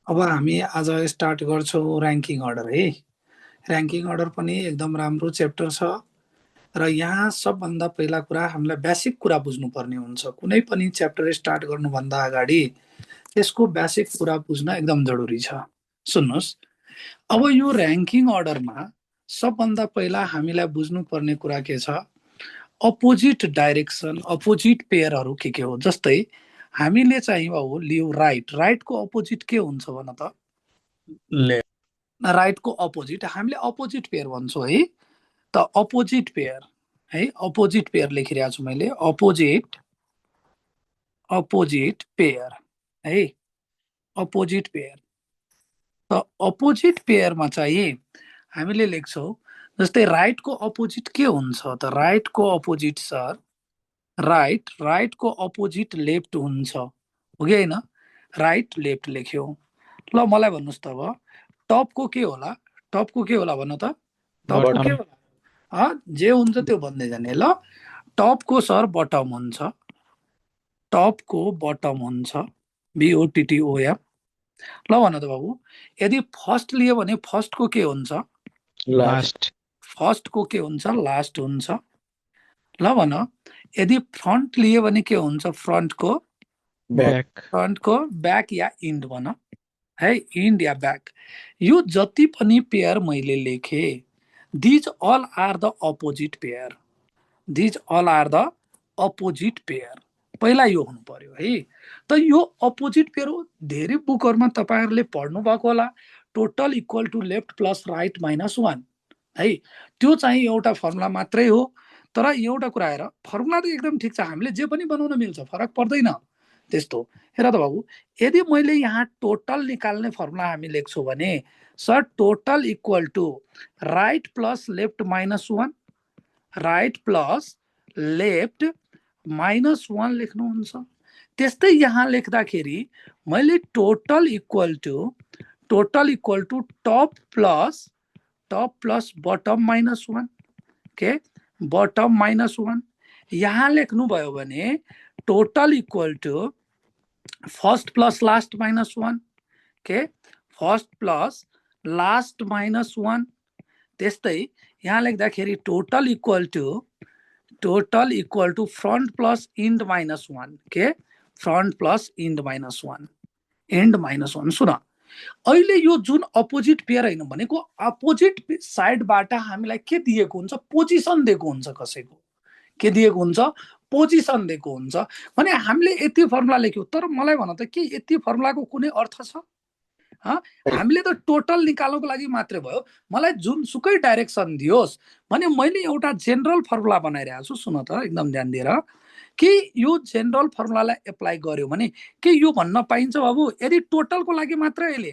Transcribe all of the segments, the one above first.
अब हामी आज स्टार्ट गर्छौँ र्याङ्किङ अर्डर है। र्याङ्किङ अर्डर पनि एकदम राम्रो च्याप्टर छ र यहाँ सबभन्दा पहिला कुरा हामीलाई बेसिक कुरा बुझ्नुपर्ने हुन्छ। कुनै पनि च्याप्टर स्टार्ट गर्नुभन्दा अगाडि त्यसको बेसिक कुरा बुझ्न एकदम जरुरी छ। सुन्नुहोस्, अब यो र्याङ्किङ अर्डरमा सबभन्दा पहिला हामीलाई बुझ्नुपर्ने कुरा के छ, अपोजिट डाइरेक्सन, अपोजिट पेयरहरू के हो। जस्तै हामीले चाहिँ बाबु लियो राइट, राइटको अपोजिट के हुन्छ भन त? राइटको अपोजिट हामीले अपोजिट पेयर भन्छौँ है। त अपोजिट पेयर है, अपोजिट पेयर लेखिरहेको छु मैले, अपोजिट अपोजिट पेयर है, अपोजिट पेयर। त अपोजिट पेयरमा चाहिँ हामीले लेख्छौँ, जस्तै राइटको अपोजिट के हुन्छ त? राइटको अपोजिट सर, राइटको अपोजिट लेफ्ट हुन्छ, हो कि होइन? राइट लेफ्ट लेख्यो। ल मलाई भन्नुहोस् त अब टपको के होला? टपको के होला भन्नु त? टपको के होला? जे हुन्छ त्यो भन्दै जाने। ल टपको सर बटम हुन्छ, टपको बटम हुन्छ, BOTTOM। ल भन त बाबु, यदि फर्स्ट लियो भने फर्स्टको के हुन्छ? लास्ट। फर्स्टको के हुन्छ? लास्ट हुन्छ। ल भन, यदि फ्रन्ट लियो भने के हुन्छ? फ्रन्टको ब्याक, फ्रन्टको ब्याक या इन्ड भन है, इन्ड या ब्याक। यो जति पनि पेयर मैले लेखे, these all are the opposite pair, these all are the opposite pair. पहिला यो हुनु पर्यो है। त यो अपोजिट पेयर हो। धेरै बुकहरुमा तपाईहरुले पढ्नु भएको होला, total equal to left plus right minus 1 है। त्यो चाहिँ एउटा फर्मुला मात्रै हो। तर एउटा कुरा हेर, फर्मुला त एकदम ठिक छ, हामीले जे पनि बनाउन मिल्छ, फरक पर्दैन त्यस्तो। हेर त बाबु, यदि मैले यहाँ टोटल निकाल्ने फर्मुला हामी लेख्छौँ भने sir total equal to right plus left minus 1, right plus left minus 1 लेख्नुहुन्छ। त्यस्तै यहाँ लेख्दाखेरि मैले total equal to top plus bottom minus 1 के, बटम माइनस 1। यहाँ लेख्नुभयो भने total equal to first plus last minus 1 के, फर्स्ट प्लस लास्ट माइनस 1। त्यस्तै यहाँ लेख्दाखेरि total equal to front plus end minus 1 के, front plus end minus 1, end minus 1। सुन, अहिले यो जुन अपोजिट पेयर हैन भनेको, अपोजिट साइडबाट हामीलाई के दिएको हुन्छ? पोजिसन दिएको हुन्छ। कसैको के दिएको हुन्छ? पोजिसन दिएको हुन्छ भने हामीले यति फर्मुला लेख्यौं। तर मलाई भन त, के यति फर्मुलाको कुनै अर्थ छ? हामीले त टोटल निकाल्नको लागि मात्रै भयो। मलाई जुनसुकै डाइरेक्सन दियोस् भने मैले एउटा जेनरल फर्मुला बनाइरहेको छु। सुन त एकदम ध्यान दिएर, कि यो जेनरल फर्मुलालाई एप्लाई गर्यो भने के यो भन्न पाइन्छ बाबु, यदि टोटलको लागि मात्रै अहिले,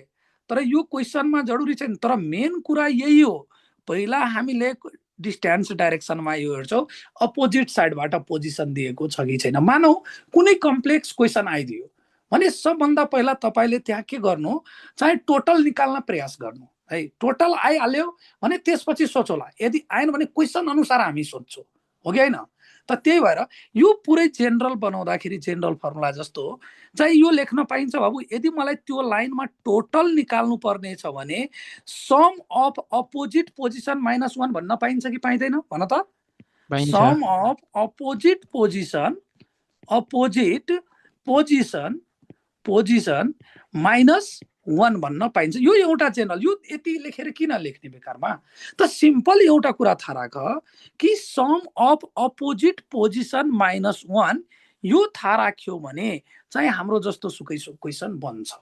तर यो क्वेसनमा जरुरी छैन। तर मेन कुरा यही हो, पहिला हामीले डिस्टेन्स डाइरेक्सनमा यो हेर्छौँ, अपोजिट साइडबाट पोजिसन दिएको छ कि छैन। मानौ कुनै कम्प्लेक्स क्वेसन आइदियो भने सबभन्दा पहिला तपाईले त्यहाँ के गर्नु, चाहे टोटल निकाल्न प्रयास गर्नु है। टोटल आइहाल्यो भने त्यसपछि सोचौला, यदि आएन भने क्वेसन अनुसार हामी सोध्छौँ, हो कि होइन? त त्यही भएर यो पुरै जेनरल बनाउँदाखेरि जेनरल फर्मुला जस्तो चाहिँ यो लेख्न पाइन्छ बाबु। यदि मलाई त्यो लाइनमा टोटल निकाल्नु पर्ने छ भने sum of opposite position minus 1 भन्न पाइन्छ कि पाइँदैन भन त? Sum of opposite position minus 1 भन्न पाइन्छ। यो एउटा जेनरल। यो यति लेखेर किन लेख्ने बेकारमा? त सिम्पल एउटा कुरा थाहा राख कि sum of opposite position minus 1 यो थाहा राख्यो भने चाहिँ हाम्रो जस्तो सुकै क्वेसन बन्छ।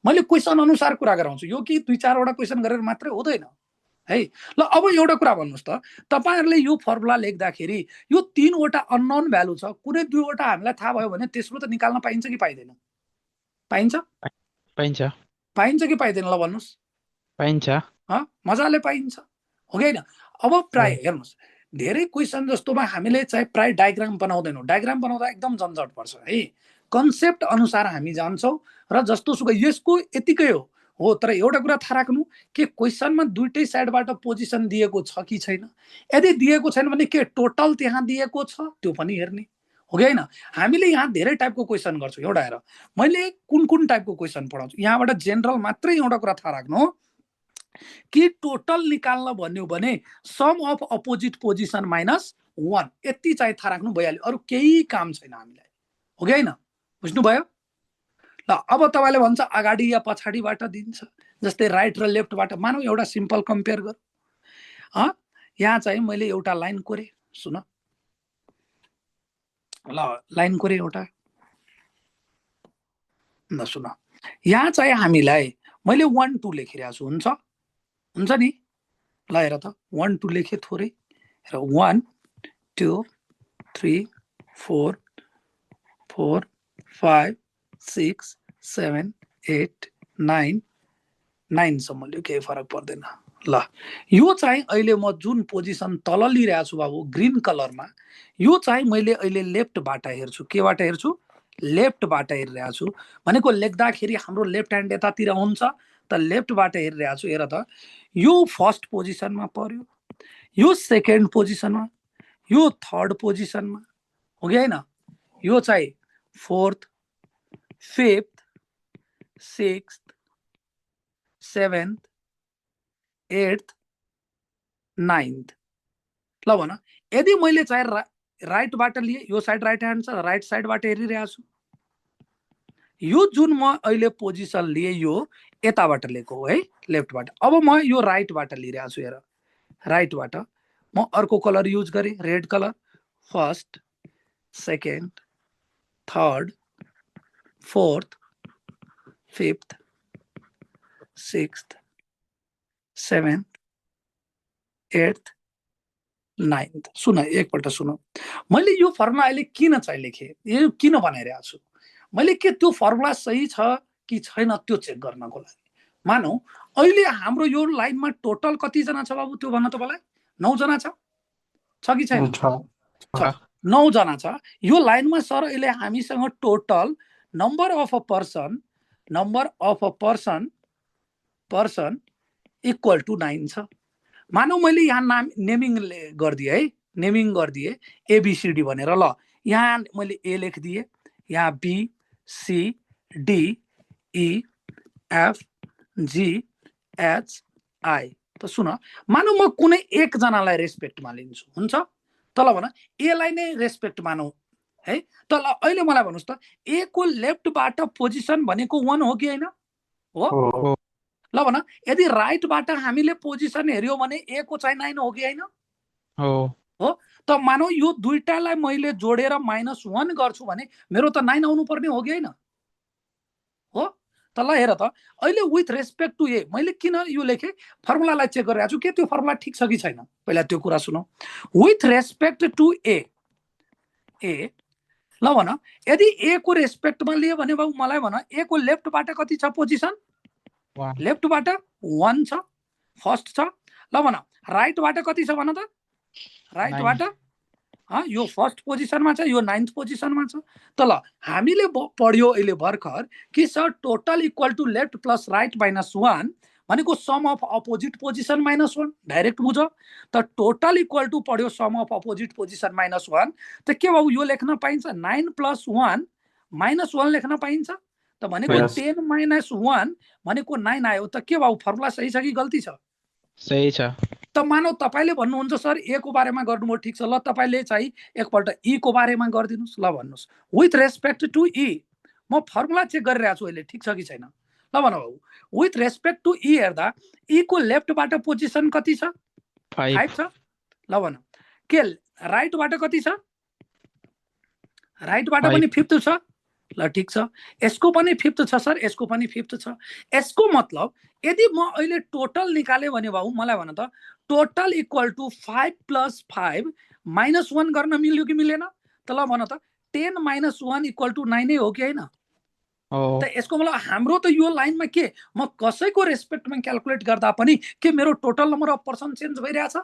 मैले क्वेसन अनुसार कुरा गराउँछु, यो कि 2-4 वटा क्वेसन गरेर मात्रै हुँदैन है। ल अब एउटा कुरा भन्नुहोस् त, तपाईहरुले यो फर्मुला लेख्दाखेरि यो 3 वटा अननोन भ्यालु छ, कुनै 2 वटा हामीलाई थाहा भयो भने त्यसबाट निकाल्न पाइन्छ कि पाइदैन? पाइन्छ? पाइन्छ। पाइन्छ कि पाइदैन? ल भन्नुहोस्। पाइन्छ। मजाले पाइन्छ, हो कि होइन? अब प्राय हेर्नुहोस्, धेरै क्वेसन जस्तोमा हामीले चाहिँ प्राय डायग्राम बनाउँदैनौँ। डायग्राम बनाउँदा एकदम झन्झट पर्छ है। कन्सेप्ट अनुसार हामी जान्छौँ र जस्तो सुकै यसको यतिकै हो। तर एउटा कुरा थाहा राख्नु, के क्वेसनमा दुईटै साइडबाट पोजिसन दिएको छ कि छैन। यदि दिएको छैन भने के टोटल त्यहाँ दिएको छ त्यो पनि हेर्ने, हो कि होइन? हामीले यहाँ धेरै टाइपको क्वेसन गर्छौँ। एउटा हेर, मैले कुन कुन टाइपको क्वेसन पढाउँछु, यहाँबाट जेनरल मात्रै एउटा कुरा थाहा राख्नु कि टोटल निकाल्न भन्यो भने sum of opposite position minus 1, यति चाहिँ थाहा राख्नु भइहाल्यो, अरू केही काम छैन हामीलाई। हो कि होइन? बुझ्नुभयो? ल अब तपाईँले भन्छ अगाडि या पछाडिबाट दिन्छ, जस्तै राइट र लेफ्टबाट। मानौ एउटा सिम्पल कम्पेयर गर। यहाँ चाहिँ मैले एउटा लाइन कोरेँ, सुन ल, लाइन कोरेँ एउटा। ल सुन, यहाँ चाहिँ हामीलाई मैले 1 2 लेखिरहेको छु, हुन्छ हुन्छ नि? ल हेर त, 1 2 लेखेँ थोरै, र 1 2 3 4 4 5 6 7 8 9 9 सम्म लियो, केही फरक पर्दैन। ल यो चाहिँ अहिले म जुन पोजिसन तल लिइरहेको छु बाबु ग्रीन कलरमा, यो चाहिँ मैले अहिले लेफ्टबाट हेर्छु। केबाट हेर्छु? लेफ्टबाट हेरिरहेको छु। भनेको लेख्दाखेरि हाम्रो लेफ्ट ह्यान्ड यतातिर हुन्छ, त लेफ्टबाट हेरिरहेको छु। हेर त, यो फर्स्ट पोजिसनमा पर्यो, यो सेकेन्ड पोजिसनमा, यो थर्ड पोजिसनमा, हो कि होइन? यो चाहिँ fourth, fifth, sixth, seventh, eighth, ninth. ल भन, यदि मैले चाहिँ राइटबाट लिएँ, यो साइड राइट ह्यान्ड छ, राइट साइडबाट हेरिरहेको छु। यो जुन म अहिले पोजिसन लिएँ यो यताबाट लिएको हो है, लेफ्टबाट। अब म यो राइटबाट लिइरहेको छु। हेर, राइटबाट म अर्को कलर युज गरेँ, red colour. First, second, third, fourth, fifth, sixth, seventh, eighth, ninth. सुन एकपल्ट सुन, मैले यो फर्मुला अहिले किन चाहिँ लेखेँ, यो किन बनाइरहेको छु, मैले के त्यो फर्मुला सही छ कि छैन त्यो चेक गर्नको लागि। मानौ अहिले हाम्रो यो लाइनमा टोटल कतिजना छ बाबु, त्यो भन्न तपाईँलाई? 9 जना छ कि छैन? छ, 9 जना छ। यो लाइनमा सर अहिले हामीसँग total number of a person equal to 9 छ। मानौ मैले यहाँ नाम नेमिङ गरिदिएँ है, नेमिङ गरिदिएँ एबिसिडी भनेर। ल यहाँ मैले ए लेखिदिएँ, यहाँ B C D E F G H I. त सुन, मानौ म कुनै एकजनालाई रेस्पेक्टमा लिन्छु, हुन्छ? तल भन एलाई नै रेस्पेक्ट मानौ है। त ल अहिले मलाई भन्नुहोस् त, ए को लेफ्टबाट पोजिसन भनेको 1 हो कि होइन? हो। ल भन, यदि राइटबाट हामीले पोजिसन हेऱ्यौँ भने ए को चाहिँ 9 हो कि होइन? हो। त मानौ यो दुईटालाई मैले जोडेर -1 गर्छु भने मेरो त 9 आउनु पर्ने हो कि होइन? हो। त ल हेर त, अहिले विथ रेस्पेक्ट टु ए मैले किन यो लेखेँ, फर्मुलालाई चेक गरिरहेको छु के त्यो फर्मुला ठिक छ कि छैन। पहिला त्यो कुरा सुनौ। विथ रेस्पेक्ट टु ए, ल भन, यदि ए को रेस्पेक्टमा लियो भने बाबु मलाई भन, ए को लेफ्टबाट कति छ पोजिसन? लेफ्टबाट 1 छ, फर्स्ट छ। ल भन, राइटबाट कति छ भन त? राइटबाट यो फर्स्ट पोजिसनमा छ, यो 9th पोजिसनमा छ। त ल हामीले पढ्यो अहिले भर्खर कि sir total equal to left plus right -1 भनेको sum of opposite position -1। Direct बुझ, त टोटल इक्वल टु पढ्यो सम अफ अपोजिट पोजिसन -1। त के बाबु यो लेख्न पाइन्छ? 9 + 1 -1 लेख्न पाइन्छ। त भनेको 10 - 1 भनेको 9 आयो। त के बाबु फर्मुला सही छ कि गल्ती छ? सही छ। त मानौ तपाईँले भन्नुहुन्छ सर ए को बारेमा गर्नुभयो, ठिक छ। ल तपाईँले चाहिँ एकपल्ट ई को बारेमा गरिदिनुहोस्। ल भन्नुहोस्, विथ रेस्पेक्ट टु ई म फर्मुला चेक गरिरहेको छु अहिले, ठिक छ कि छैन? ल भन बाबु, विथ रेस्पेक्ट टु ई हेर्दा ई को लेफ्टबाट पोजिसन कति छ? 5 छ। ल भन, के राइटबाट कति छ? राइटबाट पनि 5th छ। ल ठिक छ, यसको पनि 5th छ सर, यसको पनि 5th छ। यसको मतलब यदि म अहिले टोटल निकाले भने बाबु मलाई भन त, टोटल इक्वल टु 5 + 5 -1 गर्न मिल्यो कि मिलेन? त ल भन त, 10 - 1 इक्वल टु 9 नै हो कि होइन? त यसको मतलब हाम्रो त यो लाइनमा के, म कसैको रेस्पेक्टमा क्याल्कुलेट गर्दा पनि के मेरो total number of person change भइरहेछ?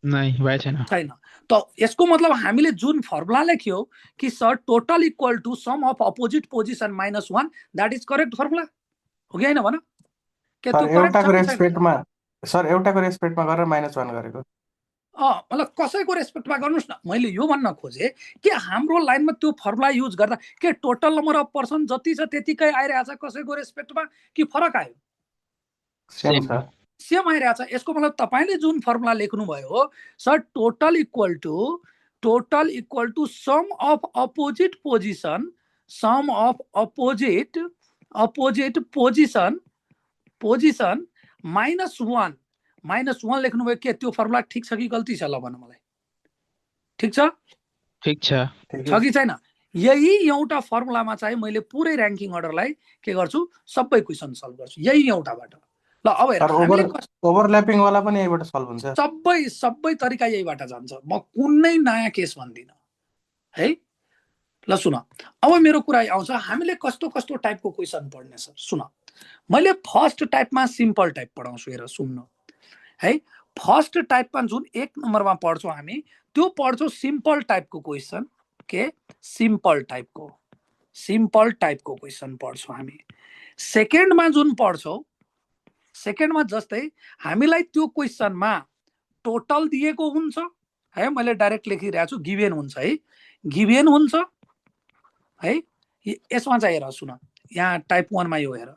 छैन। त यसको मतलब हामीले जुन फर्मुला लेख्यौ कि sir total equal to sum of opposite position -1, that is correct formula हो कि होइन? भन के त्यो करेक्ट छ कि छैन? सर एउटाको रेस्पेक्टमा गरेर -1 गरेको। मतलब कसैको रेस्पेक्टमा गर्नुहोस् न। मैले यो भन्न खोजेँ कि हाम्रो लाइनमा त्यो फर्मुला युज गर्दा के टोटल नम्बर अफ पर्सन जति छ त्यतिकै आइरहेछ कसैको रेस्पेक्टमा कि फरक आयो? सेम छ। सेम आइरहेछ। यसको मतलब तपाईँले जुन फर्मुला लेख्नुभयो हो sir, total equal to sum of opposite position, sum of opposite position -1 लेख्नुभयो। के त्यो फर्मुला ठिक छ कि गल्ती छ? ल भन मलाई, ठिक छ? ठिक छ कि छैन? यही एउटा फर्मुलामा चाहिँ मैले पुरै र्याङ्किङ अर्डरलाई के गर्छु, सबै क्वेसन सल्भ गर्छु यही एउटाबाट। ल अब हेर, ओभरल्यापिङ वाला पनि यहीबाट सल्भ हुन्छ। सबै तरिका यहीबाट जान्छ। म कुनै नयाँ केस भन्दिनँ है। ल सुन, अब मेरो कुरा आउँछ, हामीले कस्तो कस्तो टाइपको क्वेसन पढ्ने सर? सुन, मैले फर्स्ट टाइपमा सिम्पल टाइप पढाउँछु। हेर सुन्नु है, फर्स्ट टाइपमा जुन 1 नम्बरमा पढ्छौँ हामी, त्यो पढ्छौँ सिम्पल टाइपको क्वेसन। के सिम्पल टाइपको क्वेसन पढ्छौँ हामी। सेकेन्डमा जुन पढ्छौँ, सेकेन्डमा जस्तै हामीलाई त्यो क्वेसनमा टोटल दिएको हुन्छ है, मैले डाइरेक्ट लेखिरहेको छु, गिभेन हुन्छ है, गिभेन हुन्छ है। यसमा चाहिँ हेर सुन, यहाँ टाइप 1 मा यो हेर,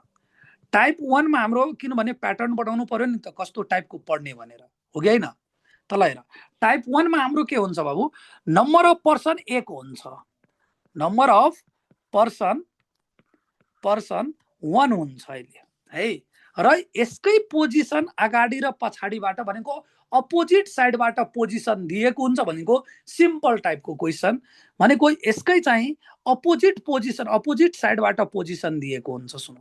टाइप 1 मा हाम्रो किनभने प्याटर्न बनाउनु पर्यो नि त, कस्तो टाइपको पढ्ने भनेर, हो कि होइन? तल हेर, टाइप 1 मा हाम्रो के हुन्छ बाबु, नम्बर अफ पर्सन 1 हुन्छ, नम्बर अफ पर्सन 1 हुन्छ अहिले है। र यसकै पोजिसन अगाडि र पछाडिबाट भनेको अपोजिट साइडबाट पोजिसन दिएको हुन्छ भनेको सिम्पल टाइपको क्वेसन। भनेको यसकै चाहिँ अपोजिट साइडबाट पोजिसन दिएको हुन्छ। सुन,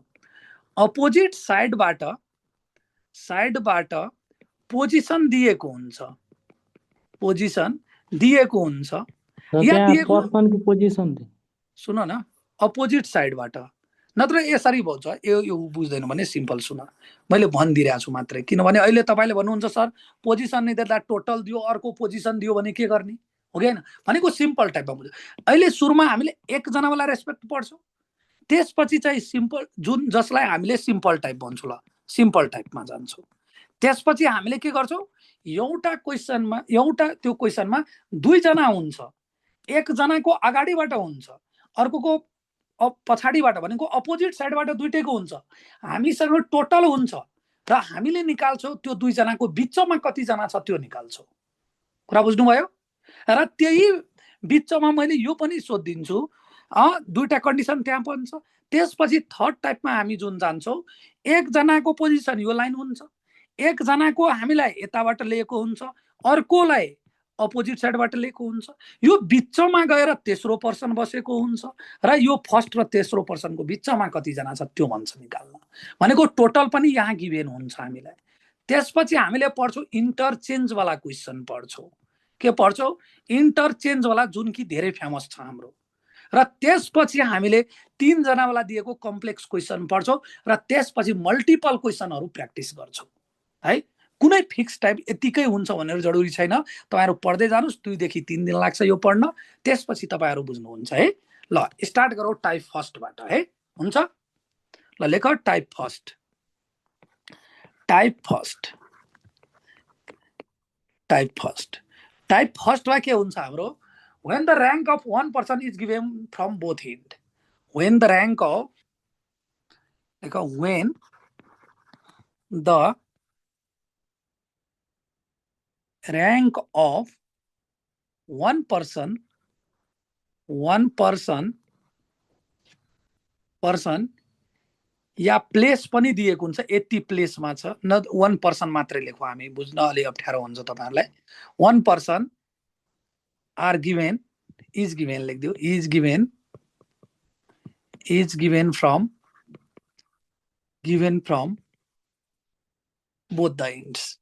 अपोजिट साइडबाट पोजिसन दिएको हुन्छ, यहाँ पर्सनको पोजिसन सुन न, अपोजिट साइडबाट, नत्र यसरी भन्छ यो बुझ्दैन भने सिम्पल सुन, मैले भनिदिइरहेको छु मात्रै। किनभने अहिले तपाईँले भन्नुहुन्छ सर पोजिसन नै दिँदा टोटल दियो, अर्को पोजिसन दियो भने के गर्ने, हो कि होइन? भनेको सिम्पल टाइपमा बुझ्यो। अहिले सुरुमा हामीले एकजनावाला रेस्पेक्ट पढ्छौँ, त्यसपछि चाहिँ सिम्पल जुन जसलाई हामीले सिम्पल टाइप भन्छौँ, ल सिम्पल टाइपमा जान्छौँ। त्यसपछि हामीले के गर्छौँ, एउटा त्यो क्वेसनमा 2 जना हुन्छ, एकजनाको अगाडिबाट हुन्छ, अर्कोको पछाडिबाट, भनेको अपोजिट साइडबाट दुईटैको हुन्छ। हामीसँग टोटल हुन्छ र हामीले निकाल्छौँ त्यो 2 जनाको बिचमा कतिजना छ त्यो निकाल्छौँ। कुरा बुझ्नुभयो? र त्यही बिचमा मैले यो पनि सोधिदिन्छु, 2टा कन्डिसन त्यहाँ पनि छ। त्यसपछि थर्ड टाइपमा हामी जुन जान्छौँ, एकजनाको पोजिसन यो लाइन हुन्छ, एकजनाको हामीलाई यताबाट लिएको हुन्छ, अर्कोलाई अपोजिट साइडबाट लिएको हुन्छ, यो बिचमा गएर तेस्रो पर्सन बसेको हुन्छ र यो फर्स्ट र तेस्रो पर्सनको बिचमा कतिजना छ त्यो भन्छ निकाल्न। भनेको टोटल पनि यहाँ गिभेन हुन्छ हामीलाई। त्यसपछि हामीले पढ्छौँ इन्टरचेन्जवाला क्वेसन पढ्छौँ। के पढ्छौँ? इन्टरचेन्जवाला, जुन कि धेरै फेमस छ हाम्रो। र त्यसपछि हामीले 3 जनावाला दिएको कम्प्लेक्स क्वेसन पढ्छौँ र त्यसपछि मल्टिपल क्वेसनहरू प्र्याक्टिस गर्छौँ है। कुनै फिक्स टाइप यतिकै हुन्छ भनेर जरुरी छैन। तपाईँहरू पढ्दै जानुहोस्, 2 देखि 3 दिन लाग्छ यो पढ्न, त्यसपछि तपाईँहरू बुझ्नुहुन्छ है। ल स्टार्ट गरौँ टाइप फर्स्टबाट है, हुन्छ? ल लेख टाइप फर्स्ट। टाइप फर्स्टमा के हुन्छ हाम्रो, when the rank of one person is given from both end, when the rank of one person yeah place पनि दिएको हुन्छ, यति प्लेसमा छ, न 1 पर्सन मात्रै लेखौँ हामी, बुझ्न अलि अप्ठ्यारो हुन्छ तपाईँहरूलाई। 1 person are given, is given लेखिदियो, is given from both the ends,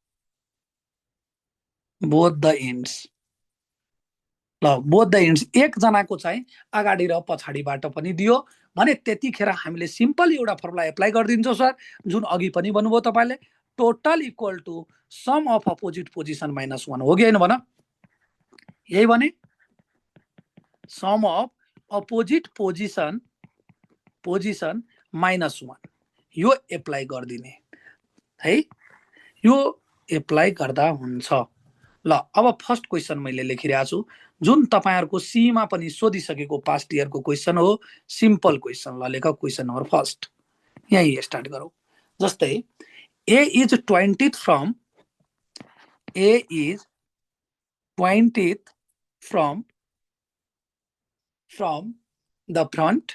ल बोथ द एन्ड्स, एकजनाको चाहिँ अगाडि र पछाडिबाट पनि दियो भने त्यतिखेर हामीले सिम्पल एउटा फर्मुला एप्लाई गरिदिन्छौँ सर, जुन अघि पनि भन्नुभयो तपाईँले, total equal to sum of opposite position -1, हो कि होइन भन? यही भने सम अफ अपोजिट पोजिसन -1, यो एप्लाई गरिदिने है। यो एप्लाई गर्दा हुन्छ। ल अब फर्स्ट क्वेसन मैले लेखिरहेको छु जुन तपाईहरुको सी मा पनि सोधिसकेको पास्ट इयरको क्वेसन हो सिम्पल क्वेसन ल लेख क्वेसन नम्बर फर्स्ट यही स्टार्ट गरौँ जस्तै A is 20th from A is 20th from the front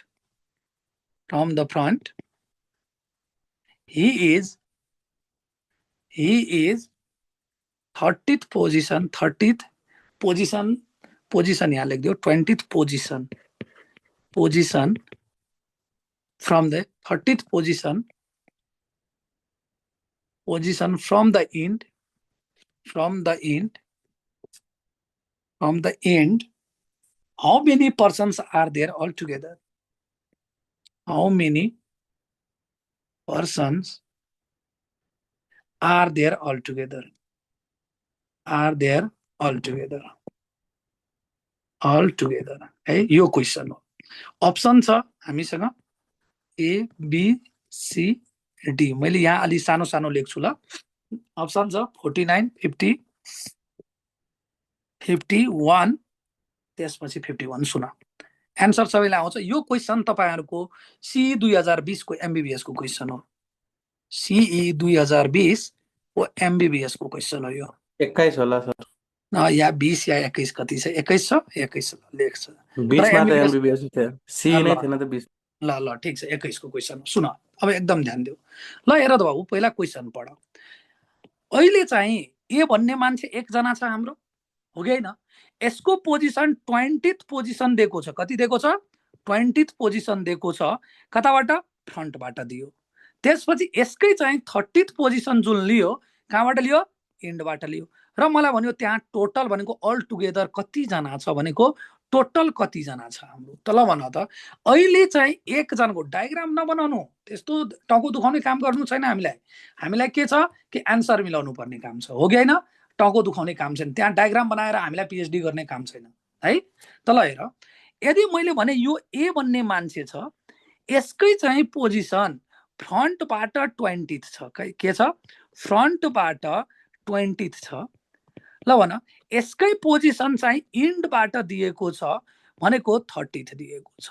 he is 30th position यहाँ लेखिदियो 20th position from the 30th position from the end how many persons are there altogether how many persons are there altogether है यो question हो option छ हामीसँग ए B C D मैले यहाँ अलि सानो सानो लेख्छु ल अप्सन छ 49 50 51 त्यसपछि 51 सुन एन्सर सबैलाई आउँछ यो क्वेसन तपाईहरुको सी 2020 को एमबीबीएस को क्वेसन हो सीई 2020 को एमबीबीएस को क्वेसन हो यो 21 होला सर या 20 या 21 कति छ 21 छ 21 लेख्छ 20 मा त एमबीबीएस थियो सी नै थिएन त 20 ल ल ठीक छ 21 को क्वेसन सुन अब एकदम ध्यान दिऊ ल हेर त बाबु पहिला क्वेसन पढ अहिले चाहिँ ए भन्ने मान्छे एक जना छ हाम्रो हो कि हैन यसको पोजिसन 20th पोजिसन दिएको छ कति दिएको छ 20th पोजिसन दिएको छ कताबाट फ्रन्टबाट दियो त्यसपछि यसकै चाहिँ 30th पोजिसन जुन लियो कहाँबाट लियो एन्डबाट लियो र मलाई भन्यो त्यहाँ टोटल भनेको अल टुगेदर कति जना छ भनेको टोटल कति जना छ हाम्रो त ल भन त अहिले चाहिँ एक जनाको डायग्राम नबनाउनु त्यस्तो टाउको दुखाउने काम गर्नु छैन हामीलाई के छ कि आन्सर मिलाउनु पर्ने काम छ हो कि हैन टाउको दुखाउने काम छैन त्यहाँ डायग्राम बनाएर हामीलाई पीएचडी गर्ने काम छैन है त ल हेर यदि मैले भने यो ए भन्ने मान्छे छ यसकै चाहिँ पोजिसन फ्रन्टबाट 20th छ के छ फ्रन्टबाट 20th छ ल भन यसकै पोजिसन चाहिँ इन्डबाट दिएको छ भनेको 30th दिएको छ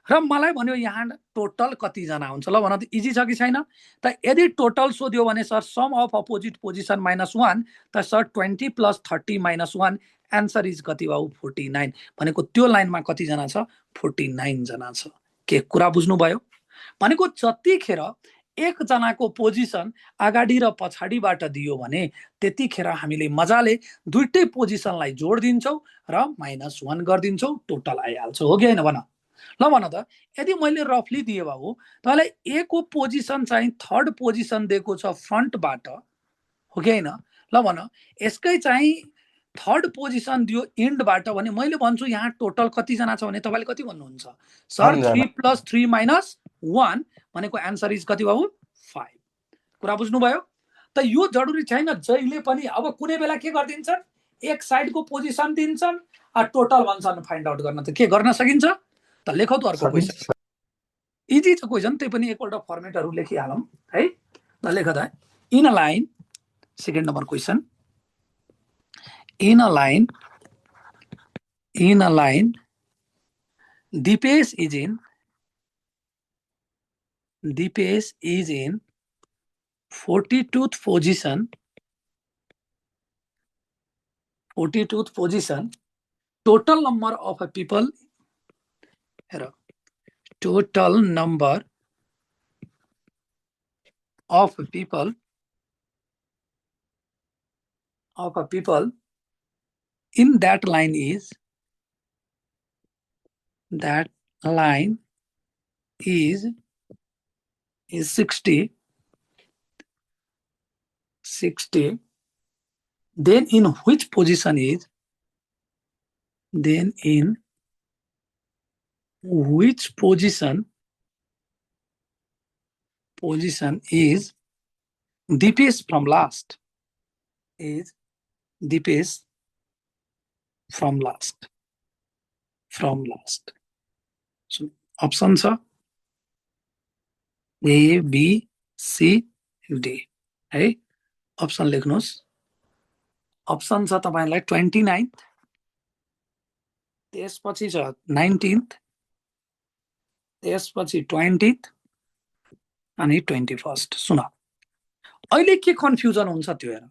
र मलाई भन्यो यहाँ टोटल कति जना हुन्छ ल भन त इजी छ कि छैन त यदि टोटल सोध्यो भने sir sum of opposite position -1 त सर 20 + 30 - 1 आन्सर इज कति बाबु 49 भनेको त्यो लाइनमा कति जना छ 49 जना छ के कुरा बुझ्नु भयो भनेको जतिखेर एक जनाको पोजिसन अगाडि र पछाडीबाट दियो भने त्यतिखेर हामीले मजाले दुईटै पोजिसनलाई जोड दिन्छौं र -1 गर्दिन्छौं टोटल आइहाल्छ हो कि हैन भन ल भन त यदि मैले रफली दिए बाबु तँलाई ए को पोजिसन चाहिँ थर्ड पोजिसन दिएको छ फ्रन्टबाट हो कि हैन ल भन यसकै चाहिँ थर्ड पोजिसन दियो एन्डबाट भने मैले भन्छु यहाँ टोटल कति जना छ भने तपाईले कति भन्नुहुन्छ सर 3 + 3 - 1 भनेको आन्सर इज कति बाबु 5 कुरा बुझ्नु भयो त यो जरुरी छैन जहिले पनि अब कुनै बेला के गर्दिन्छन् एक साइडको पोजिसन दिन्छन् आ टोटल भन्छन् फाइन्ड आउट गर्न त के गर्न सकिन्छ त लेखौ त अर्को क्वेशन इजी छ क्वेशन त्यही पनि एकपल्ट फर्मेटहरु लेखिहालौं है त लेख त in a line second number question in a line Dipesh is in 42th position total number of people in that line is 60 then in which position is is Dipesh from last so options are A B C D है option लेख्नुस् option छ तपाईलाई 29th, त्यसपछि छ 19th, त्यसपछि 20th अनि 21st। सुन अहिले के confusion हुन्छ त्यो हेर।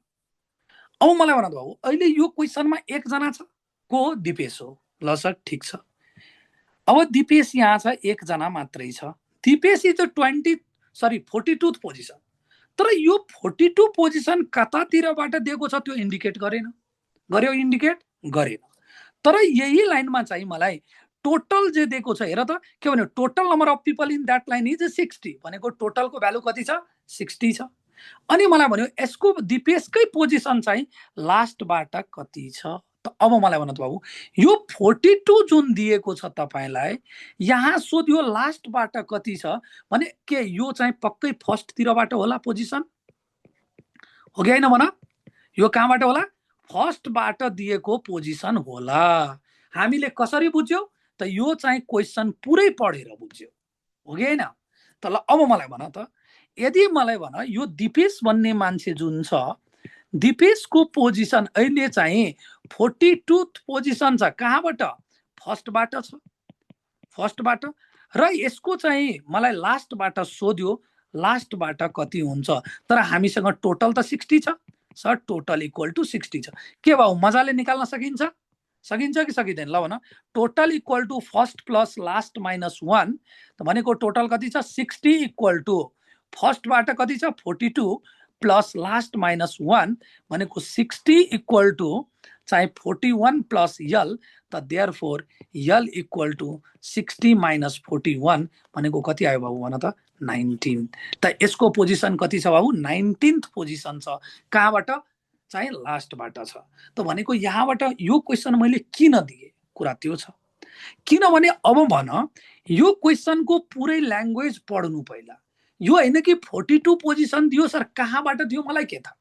अब मलाई भन त बाबु, अहिले यो क्वेसनमा एकजना छ को दिपेश हो। ल सर ठिक छ। अब दिपेश यहाँ छ, एकजना मात्रै छ। Dipesh is 42th position. तर यो 42 पोजिसन कतातिरबाट दिएको छ त्यो इन्डिकेट गरेन। गर्यो इन्डिकेट गरेन। तर यही लाइनमा चाहिँ मलाई टोटल जे दिएको छ हेर त, के भन्यो, total number of people in that line is 60 भनेको टोटलको भ्यालु कति छ, 60 छ। अनि मलाई भन्यो यसको दिपेशकै पोजिसन चाहिँ लास्टबाट कति छ। त अब मलाई भन त बाबु, यो 42 जुन दिएको छ तपाईलाई, यहाँ सोध्यो लास्टबाट कति छ भने के यो चाहिँ पक्कै फर्स्टतिरबाट होला पोजिसन, हो कि हैन भन। यो कहाँबाट होला, फर्स्टबाट दिएको पोजिसन होला। हामीले कसरी बुझ्यौ त, यो चाहिँ क्वेसन पुरै पढेर बुझ्यौ, हो कि हैन। त ल अब मलाई भन त, यदि मलाई भन यो दिपेश भन्ने मान्छे जुन छ, दिपेशको पोजिसन अहिले चाहिँ 42th पोजिसन छ। कहाँबाट, फर्स्टबाट छ, फर्स्टबाट। र यसको चाहिँ मलाई लास्टबाट सोध्यो, लास्टबाट कति हुन्छ। तर हामीसँग टोटल त 60 छ सर, टोटल इक्वल टु 60 छ। के भाउ मजाले निकाल्न सकिन्छ, सकिन्छ कि सकिँदैन। ल भन, total equal to first plus last minus 1 त भनेको टोटल कति छ, 60 इक्वल टु फर्स्टबाट कति छ, 42 प्लस लास्ट माइनस 1 भनेको 60 इक्वल टु चाहिँ 41 प्लस यल। त therefore L equal to 60 minus 41 भनेको कति आयो बाबु भन त, 19। त यसको पोजिसन कति छ बाबु, 19th पोजिसन छ। कहाँबाट चाहिँ लास्टबाट छ। त भनेको यहाँबाट यो क्वेसन मैले किन दिए, कुरा त्यो छ। किनभने अब भन, यो क्वेसनको पुरै ल्याङ्ग्वेज पढ्नु पहिला। यो हैन कि 42 पोजिसन दियो सर, कहाँबाट दियो मलाई के थाहा,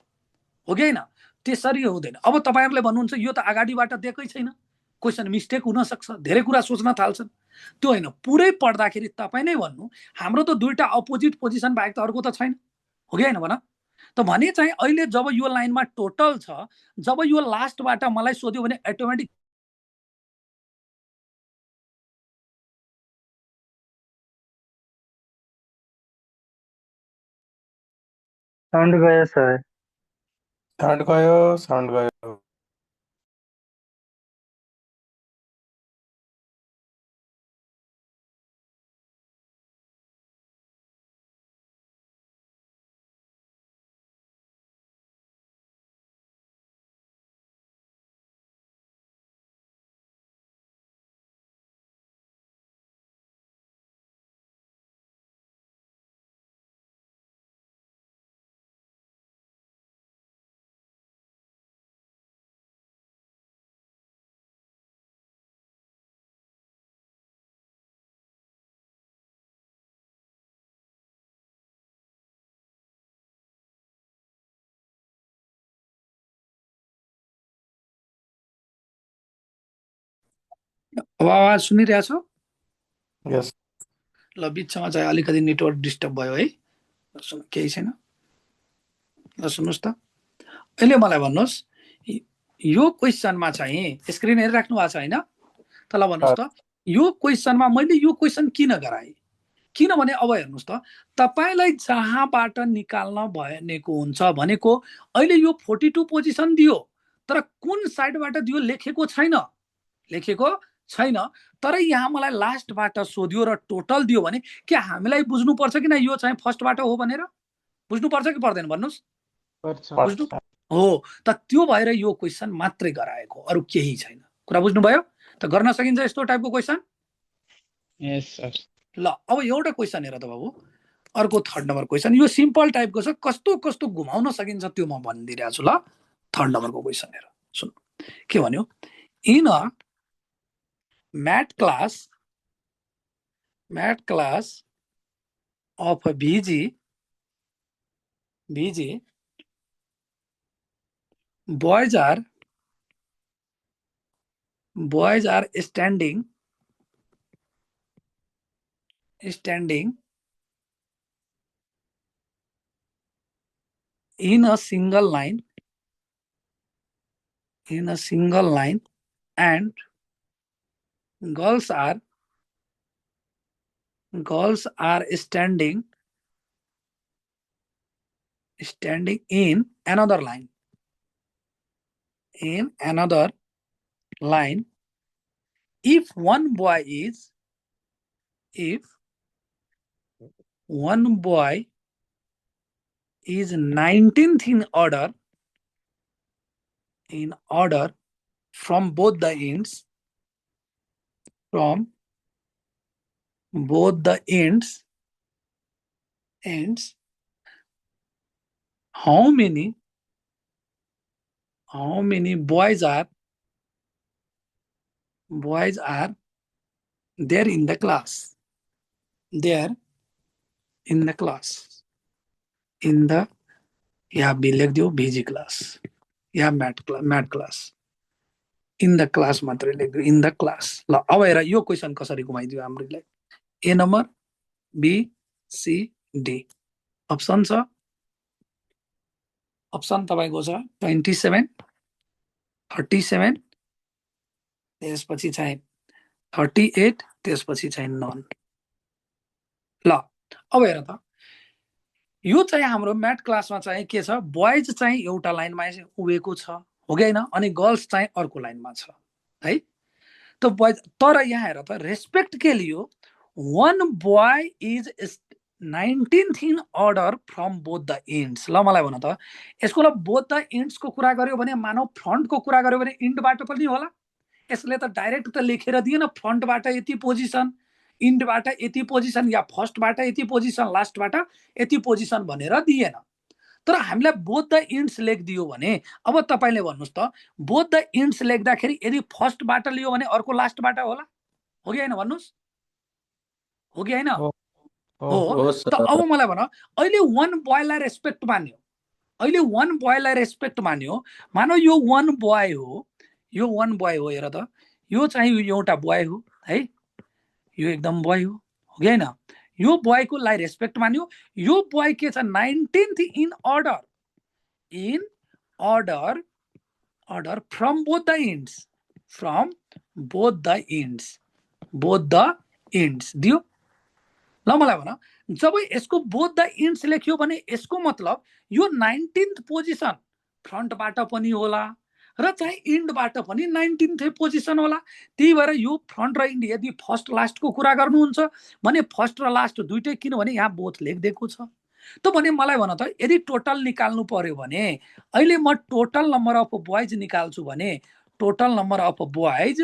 हो कि हैन। त्यसरी हुँदैन। अब तपाईहरुले भन्नुहुन्छ यो त अगाडिबाट दिएकै छैन, क्वेसन मिस्टेक हुन सक्छ, धेरै कुरा सोच्न थाल्छन्। त्यो हैन, पुरै पढ्दाखेरि तपाई नै भन्नु हाम्रो त दुईटा अपोजिट पोजिसन बाहेक त अर्को त छैन, हो कि हैन भन। त भने चाहिँ अहिले जब यो लाइनमा टोटल छ, जब यो लास्टबाट मलाई सोध्यो भने अटोमेटिक साउन्ड गयो सर। साउन्ड गयो, साउन्ड गयो। अब आवाज सुनिरहेछ। यस ल बिचमा चाहिँ अलिकति नेटवर्क डिस्टर्ब भयो है, केही छैन। ल सुन्नुस् त, अहिले मलाई भन्नुहोस् यो क्वेसनमा चाहिँ स्क्रिन हेरिराख्नु भएको छ हैन। त ल भन्नुहोस् त, यो क्वेसनमा मैले यो क्वेसन किन गराएँ, किनभने अब हेर्नुहोस् त, तपाईलाई जहाँबाट निकाल्न भनेको हुन्छ भनेको अहिले यो 42 पोजिसन दियो, तर कुन साइडबाट दियो लेखेको छैन, लेखेको छैन। तर यहाँ मलाई लास्टबाट सोध्यो र टोटल दियो भने के हामीलाई बुझ्नुपर्छ कि यो चाहिँ फर्स्टबाट हो भनेर, बुझ्नुपर्छ कि पर्दैन भन्नुहोस्, बुझ्नु हो। त त्यो भएर यो क्वेसन मात्रै गराएको, अरु केही छैन। कुरा बुझ्नुभयो। त गर्न सकिन्छ यस्तो टाइपको क्वेसन। यस सर। ल अब एउटा क्वेसन हेर त बाबु, अर्को थर्ड नम्बर क्वेसन। यो सिम्पल टाइपको छ, कस्तो कस्तो घुमाउन सकिन्छ त्यो म भनिदिइरहेको छु। ल थर्ड नम्बरको क्वेसन हेर, सुन के भन्यो। In a math class of VG, boys are standing in a single line in a single line and girls are standing in another line. In another line, if one boy is 19th in order from both the ends, ends, how many boys are there in the class? There in the class. In the या B लेख दियो बीजी class या math class. In the class मात्रै लेख दियो in the class. ल अब हेर यो क्वेशन कसरी घुमाइदियो हामीलाई. A number B C D option छ. अप्सन तपाईको छ 27 37 त्यसपछि चाहिँ 38 त्यसपछि चाहिँ नन. ल अब हेर त यो चाहिँ हाम्रो म्याथ क्लासमा चाहिँ के छ, बोइज चाहिँ एउटा लाइनमा उभिएको छ हो कि हैन, अनि गर्ल्स चाहिँ अर्को लाइनमा छ है. त बोइज तर यहाँ हेर त रेस्पेक्ट के लियो, one boy is 19th in order from both the ends. ल मलाई भन त यसको ल both the ends को कुरा गर्यो भने मानौ फ्रन्ट को कुरा गर्यो भने इन्ड बाट पनि होला. यसले त डाइरेक्ट त लेखेर दिएन फ्रन्ट बाट यति पोजिसन, इन्ड बाट यति पोजिसन, या फर्स्ट बाट यति पोजिसन, लास्ट बाट यति पोजिसन भनेर दिएन. तर हामीलाई बोथ द इन्ड्स लेखिदियो भने अब तपाईले भन्नुस् त बोथ द इन्ड्स लेख्दाखेरि यदि फर्स्ट बाट लियो भने अर्को लास्ट बाट होला हो कि हैन भन्नुस्, हो कि हैन? हो. त अब मलाई भन अहिले वन बोयलाई रेस्पेक्ट मान्यो, अहिले वन बोयलाई रेस्पेक्ट मान्यो, मानौ यो वन बोय हो, यो वन बोय हो. हेर त यो चाहिँ एउटा बोय हो है, यो एकदम बोय हो कि हैन. यो बोय को लाई रेस्पेक्ट मान्यो. यो बोय के छ 19th in order from both the ends, both the ends दियो. ल मलाई भन जब यसको बोथ द इन्ड्स लेख्यो भने यसको मतलब यो 19th पोजिसन फ्रन्टबाट पनि होला र चाहिँ इन्डबाट पनि 19th पोजिसन होला. त्यही भएर यो फ्रन्ट र इन्ड यदि फर्स्ट लास्टको कुरा गर्नुहुन्छ भने फर्स्ट र लास्ट दुईटै, किनभने यहाँ बोथ लेखिदिएको छ. त भने मलाई भन त यदि टोटल निकाल्नु पर्यो भने अहिले म टोटल नम्बर अफ बोइज निकाल्छु भने टोटल नम्बर अफ बोइज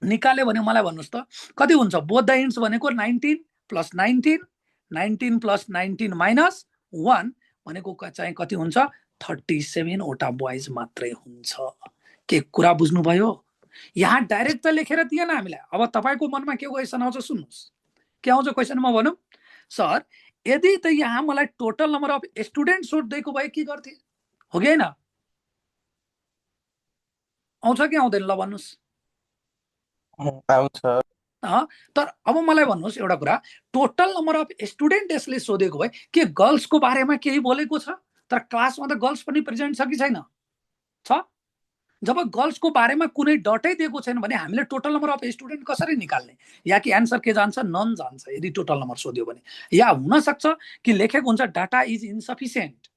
निकाल्यो भने मलाई भन्नुस् त कति हुन्छ. बोथ द इन्ड्स भनेको 19 प्लस 19, 19 प्लस 19 माइनस 1 भनेको चाहिँ कति हुन्छ 37 वटा बोइज मात्रै हुन्छ. के कुरा बुझ्नुभयो? यहाँ डाइरेक्ट त लेखेर दिएन हामीलाई. अब तपाईको मनमा के क्वेशन आउँछ सुन्नुस्. के आउँछ क्वेशन म भनौँ सर, यदि त यहाँ मलाई टोटल नम्बर अफ स्टुडेन्ट सोधिदिएको भए के गर्थे हो कि हैन? आउँछ कि आउँदैन ल भन्नुस्. आउँछ. तर अब मलाई भन्नुस् एउटा कुरा, टोटल नम्बर अफ स्टुडेन्ट यसले सोधेको भए के गर्ल्सको बारेमा केही बोलेको छ? तर क्लासमा त गर्ल्स पनि प्रेजेन्ट छ कि छैन? छ. जब गर्ल्सको बारेमा कुनै डटै दिएको छैन भने हामीले टोटल नम्बर अफ स्टुडेन्ट कसरी निकाल्ने? या कि एन्सर के जान्छ? नन जान्छ यदि टोटल नम्बर सोध्यो भने. या हुन सक्छ कि लेखेको हुन्छ डाटा इज इन्सफिसिएन्ट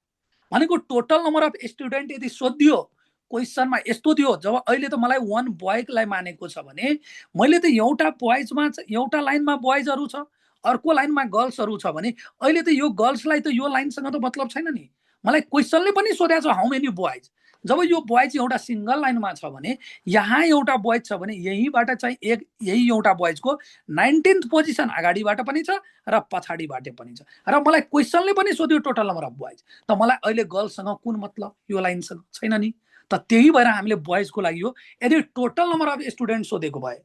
भनेको टोटल नम्बर अफ स्टुडेन्ट यदि सोधियो क्वेसनमा यस्तो दियो, जब अहिले त मलाई वन बोयलाई मानेको छ भने मैले त एउटा बोइजमा एउटा लाइनमा बोइजहरु छ, अर्को लाइनमा गर्ल्सहरु छ भने अहिले त यो गर्ल्सलाई त यो लाइनसँग त मतलब छैन नि. मलाई क्वेसनले पनि सोधेको छ हाउ मेनी बोइज. जब यो बोइज एउटा सिंगल लाइनमा छ भने यहाँ एउटा बोइज छ भने यहीबाट चाहिँ यही एउटा बोइजको 19th पोजिसन अगाडिबाट पनि छ र पछाडिबाट पनि छ. र मलाई क्वेसनले पनि सोध्यो टोटल नम्बर अफ बोइज, त मलाई अहिले गर्ल्ससँग कुन मतलब? यो लाइनसँग छैन नि. त त्यही भएर हामीले बोइजको लागि हो. यदि टोटल नम्बर अफ स्टुडेन्ट सोधेको भए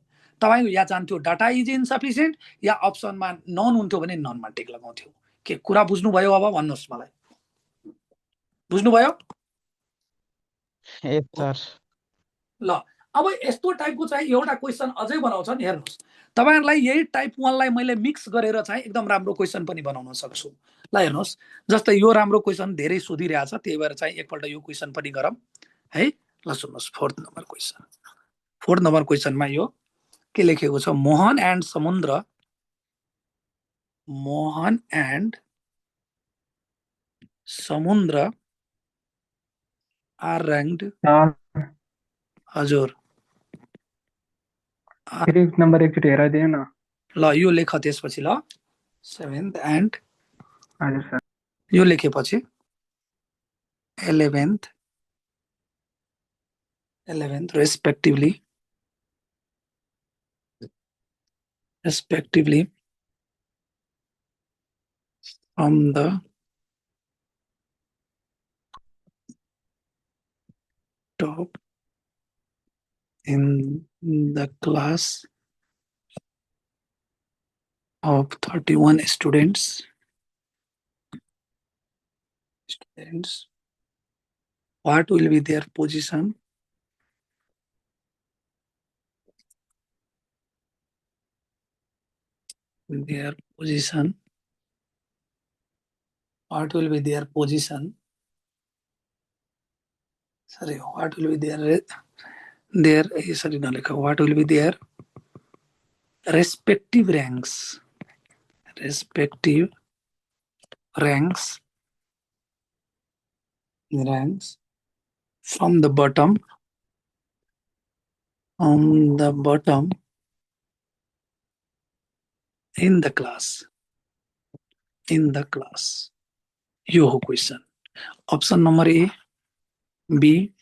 तपाईको या जान्थ्यो डाटा इज इन्सफिसिएन्ट, या अप्सनमा नन हुन्थ्यो भने ननमा टिक लगाउँथ्यो. के कुरा बुझ्नुभयो? अब भन्नुहोस् मलाई, बुझ्नुभयो? ल अब यस्तो टाइपको चाहिँ एउटा क्वेसन अझै बनाउँछन्. हेर्नुहोस् तपाईहरुलाई यही टाइप 1 लाई मैले मिक्स गरेर चाहिँ एकदम राम्रो क्वेसन पनि बनाउन सक्छु. ल हेर्नुहोस् जस्तै यो राम्रो क्वेसन धेरै सोधिरहेछ, त्यही भएर चाहिँ एकपल्ट यो क्वेसन पनि गरौँ है. ल सुन्नुहोस् fourth number question. Fourth number क्वेसनमा यो के लेखेको छ, Mohan and Samudra are ranked, हजुर फेरि नम्बर एकचोटि हेराइदिनु न। ल यो लेख त्यसपछि, ल 7th एन्ड हजुर सर। यो लेखेपछि 11th respectively from the top in the class of 31 students. What will be their position? What will be their position? Sorry, what will be what will be their respective ranks from the bottom in the class. यो हो question. Option number A, B,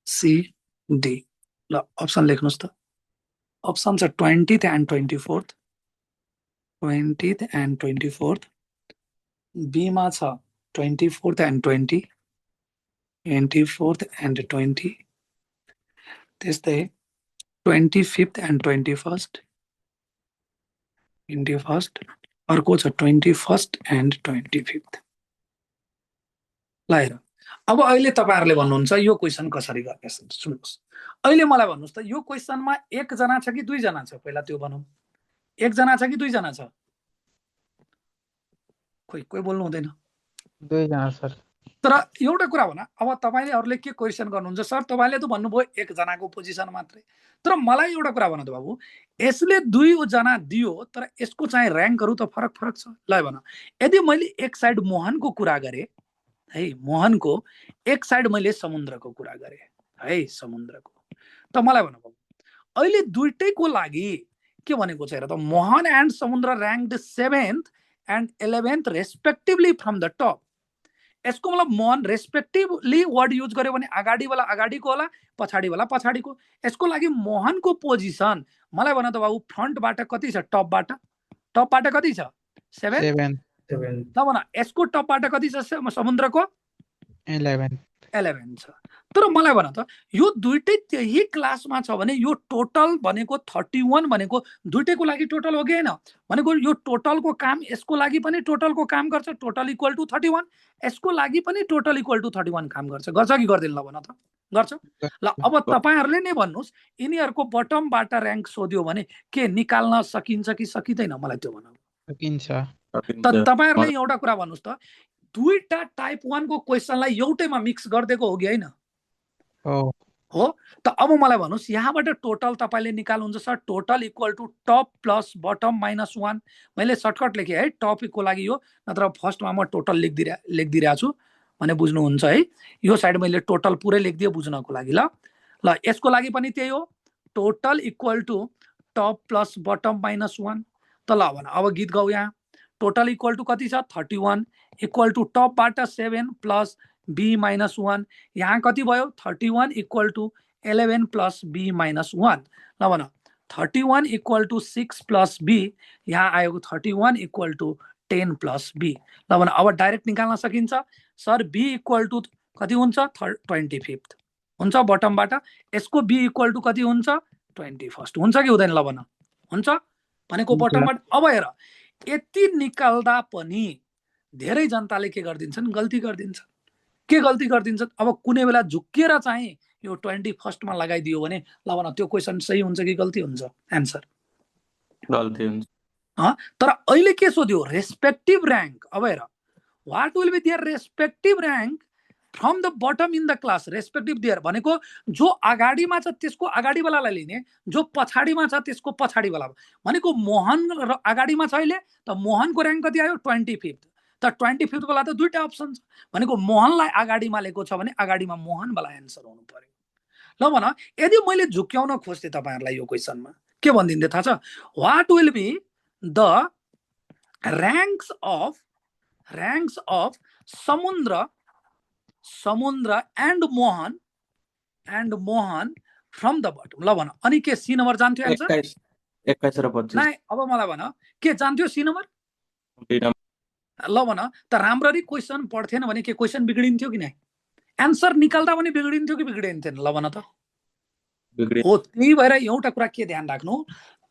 C, D. ल option लेख्नुहोस् त। Option छ 20th and 24th, be मा छ 24th and 20, 24th and 20, त्यस्तै 25th and 21st, अर्को छ 21st and 25th। ल हेर, अब अहिले तपाईहरुले भन्नुहुन्छ यो क्वेसन कसरी गर्ने, सुन्नुस्। अहिले मलाई भन्नुस् त यो क्वेसनमा एक जना छ कि दुई जना छ, पहिला त्यो भनौं। एक जना छ कि दुई जना छ? कोही बोल्नु हुँदैन। दुई जना सर। तर एउटा कुरा भन, अब तपाईहरुले के क्वेसन गर्नुहुन्छ, सर तपाईले त भन्नुभयो एक जनाको पोजिसन मात्रै। तर मलाई एउटा कुरा भन त बाबु, यसले दुई जना दियो तर यसको चाहिँ र्याङ्कहरु त फरक छ। ल भन, यदि मैले एक साइड मोहनको कुरा गरे है, मोहनको एक साइड मैले समुद्रको कुरा गरे है, समुद्रको, त मलाई भन बाबु, अहिले दुईटैको लागि के भनेको छ हेर त, मोहन एन्ड समुद्र र्याङ्क्ड 7th and 11th respectively from the top. यसको मतलब मोहन रेस्पेक्टिभली वर्ड युज गर्यो भने अगाडि वाला अगाडिको होला, पछाडि वाला पछाडिको। यसको लागि मोहनको पोजिसन मलाई भन त बाबु, फ्रन्टबाट कति छ, टपबाट कति छ? 7। ल भन, यसको टपबाट कति छ समुद्रको? 11 छ। तर मलाई भन त, यो दुईटै त्यही क्लासमा छ भने यो टोटल भनेको 31 भनेको दुईटैको लागि टोटल हो कि हैन? भनेको यो टोटलको काम यसको लागि पनि टोटलको काम गर्छ, टोटल इक्वल टु 31। यसको लागि पनि टोटल इक्वल टु 31 काम गर्छ कि गर्दैन? ल भन त, गर्छ। ल अब तपाईहरुले नै भन्नुस्, यिनीहरुको बटमबाट र्याङ्क सोध्यो भने के निकाल्न सकिन्छ कि सकिदैन? मलाई त्यो भन। सकिन्छ। त तपाईहरुले एउटा कुरा भन्नुस् त, दुईटा टाइप 1 को क्वेसनलाई एउटैमा मिक्स गर्देको हो कि हैन? हो। त अब मलाई भन्नुस्, यहाँबाट टोटल तपाईले निकाल्नुहुन्छ sir, total equal to top plus bottom minus 1। मैले सर्टकट लेखे है, टपको लागि यो, नत्र फर्स्टमा म टोटल लेखिदिरहेको छु भने बुझ्नुहुन्छ है। यो साइड मैले टोटल पुरै लेखिदिए बुझ्नको लागि। ल यसको लागि पनि त्यही हो, total equal to top plus bottom minus 1। त ल भन, अब गीत गाउ। यहाँ टोटल इक्वल टु कति छ? 31 इक्वल टु टपबाट 7 प्लस बी माइनस 1। यहाँ कति भयो? 31 equal to 11 plus B minus 1। ल भन, 31 इक्वल टु 6 प्लस बी, यहाँ आएको 31 इक्वल टु 10 प्लस बी। ल भन, अब डाइरेक्ट निकाल्न सकिन्छ सर। बी इक्वल टु कति हुन्छ? 25th हुन्छ बटमबाट। यसको बी इक्वल टु कति हुन्छ? 21st हुन्छ कि हुँदैन? ल भन, हुन्छ भनेको बटमबाट। अब हेर, यति निकाल्दा पनि धेरै जनताले के गर्दिन्छन्? गल्ती गर्दिन्छन्। के गल्ती गर्दिन्छन्? अब कुनै बेला झुक्किएर चाहिँ यो 21st मा लगाइदियो भने ल भन, त्यो क्वेसन सही हुन्छ कि गल्ती हुन्छ? एन्सर गल्ती हुन्छ। तर अहिले के सोध्यो? Respective rank. अब हेर, what will be their respective rank from the bottom in the class respective their भनेको जो अगाडिमा छ त्यसको अगाडिवालालाई लिने, जो पछाडिमा छ त्यसको पछाडिवाला भनेको मोहन र अगाडिमा छ अहिले त मोहनको र्याङ्क कति आयो 25th त 25th वाला त दुईटा अप्सन छ भनेको मोहनलाई अगाडिमा लिएको छ भने अगाडिमा मोहनवाला एन्सर हुनु पर्यो। ल भन यदि मैले झुक्क्याउन खोज्थे तपाईहरुलाई यो क्वेशनमा के भनिदिन्थे थाहा छ? What will be the ranks of Samudra and Mohan from the bottom. ल भन अनि के सी नम्बर जान्थ्यो एन्सर? 21 र 25 नाइ अब मलाई भन के जान्थ्यो सी नम्बर? दुईटा ल भन त राम्ररी क्वेशन पढ्थेन भने के क्वेशन बिग्रिन्थ्यो कि नै? एन्सर निकाल्दा पनि बिग्रिन्थ्यो कि बिग्रिन्थेन? ल भन त। बिग्रियो। हो त्यही भएर एउटा कुरा के ध्यान राख्नु,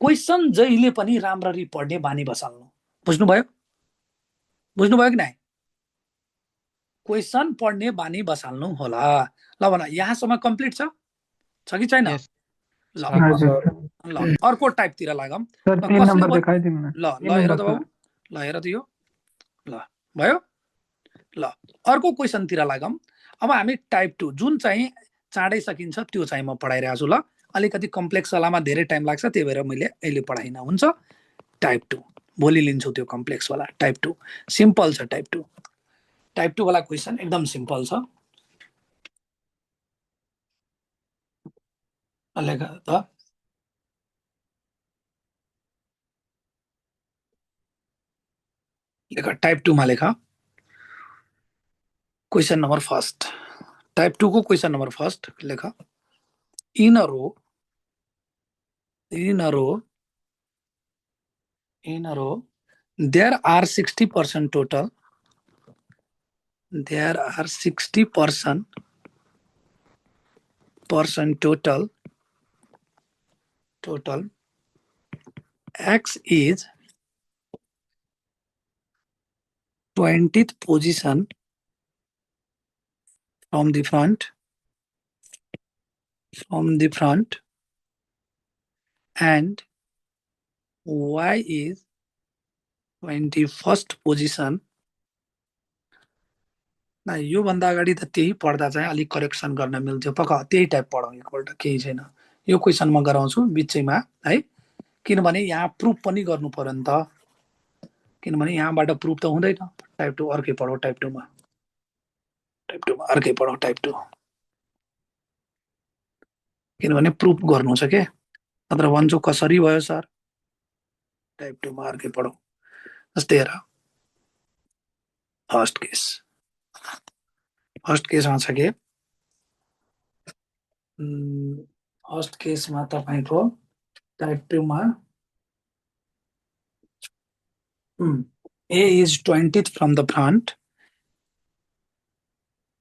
क्वेशन जहिले पनि राम्ररी पढ्ने बानी बसाल्नु। बुझ्नुभयो कि नै? क्वेशन पढ्ने बानी बसाल्नु होला। ल भन यहाँसम्म कम्प्लिट छ कि छैन? Yes. ल हजुर सर। ल अर्को टाइपतिर लागौँ। सर 3 नम्बर देखाइदिनु न। ल हेर त बाबु, ल हेर त यो, ल भयो। ल अर्को क्वेशनतिर लागौँ। अब हामी टाइप 2 जुन चाहिँ चाँडै सकिन्छ त्यो चाहिँ म पढाइरहेको छु। ल अलिकति कम्प्लेक्स वालामा धेरै टाइम लाग्छ त्यही भएर मैले अहिले पढाइन। हुन्छ टाइप 2 भोलि लिन्छु त्यो कम्प्लेक्स वाला। टाइप 2 सिम्पल छ। टाइप 2 वाला क्वेशन एकदम सिम्पल छ। लेख त लेख टाइप 2 मा लेख क्वेशन नंबर फर्स्ट। टाइप 2 को क्वेशन नंबर फर्स्ट लेख in a row there are 60% total. There are 60% total. X is 20th position from the front, and Y is 21st position. ना यो भन्दा अगाडि त त्यही पढ्दा चाहिँ अलिक करेक्सन गर्न मिल्थ्यो। पक्का त्यही टाइप पढौँ एकपल्ट, केही छैन। यो क्वेशन म गराउँछु बिचैमा है, किनभने यहाँ प्रुफ पनि गर्नु पर्यो नि त, किनभने यहाँबाट प्रुफ त हुँदैन। टाइप 2 अर्कै पढौ। टाइप 2 मा अर्कै पढौ। टाइप 2 किनभने प्रुफ गर्नु छ के, नत्र भन्छु कसरी भयो सर। टाइप 2 मा अर्कै पढौ। जस्तै हेर फर्स्ट केसमा छ के, फर्स्ट केसमा तपाईको टाइप 2 मा A is 20th from the front.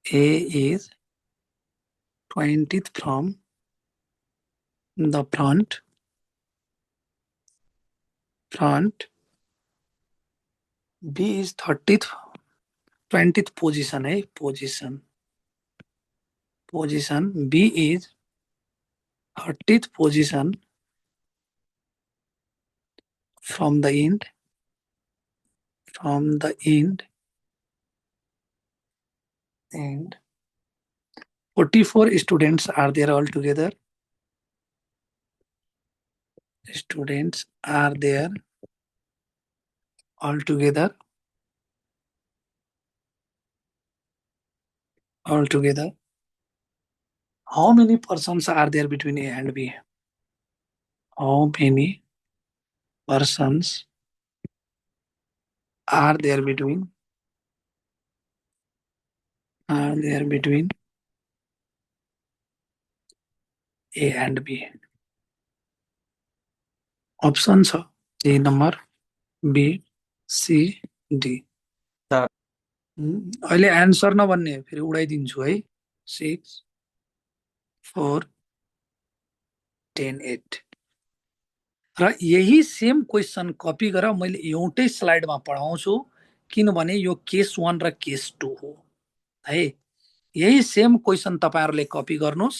A is 20th from the front. B is 20th position है, position. B is 30th position from the end. 44 students are there altogether. Altogether, how many persons are there between A and B? How many persons are there between A and B? Option छ A number, B, C, D. अहिले answer नभन्ने फेरि उडाइदिन्छु है। 6, 4, 10, 8 र यही same question copy गरेर मैले एउटै स्लाइडमा पढाउँछु, किनभने यो केस 1 र केस 2 हो है। यही सेम क्वेशन तपाईहरुले कपी गर्नुस्।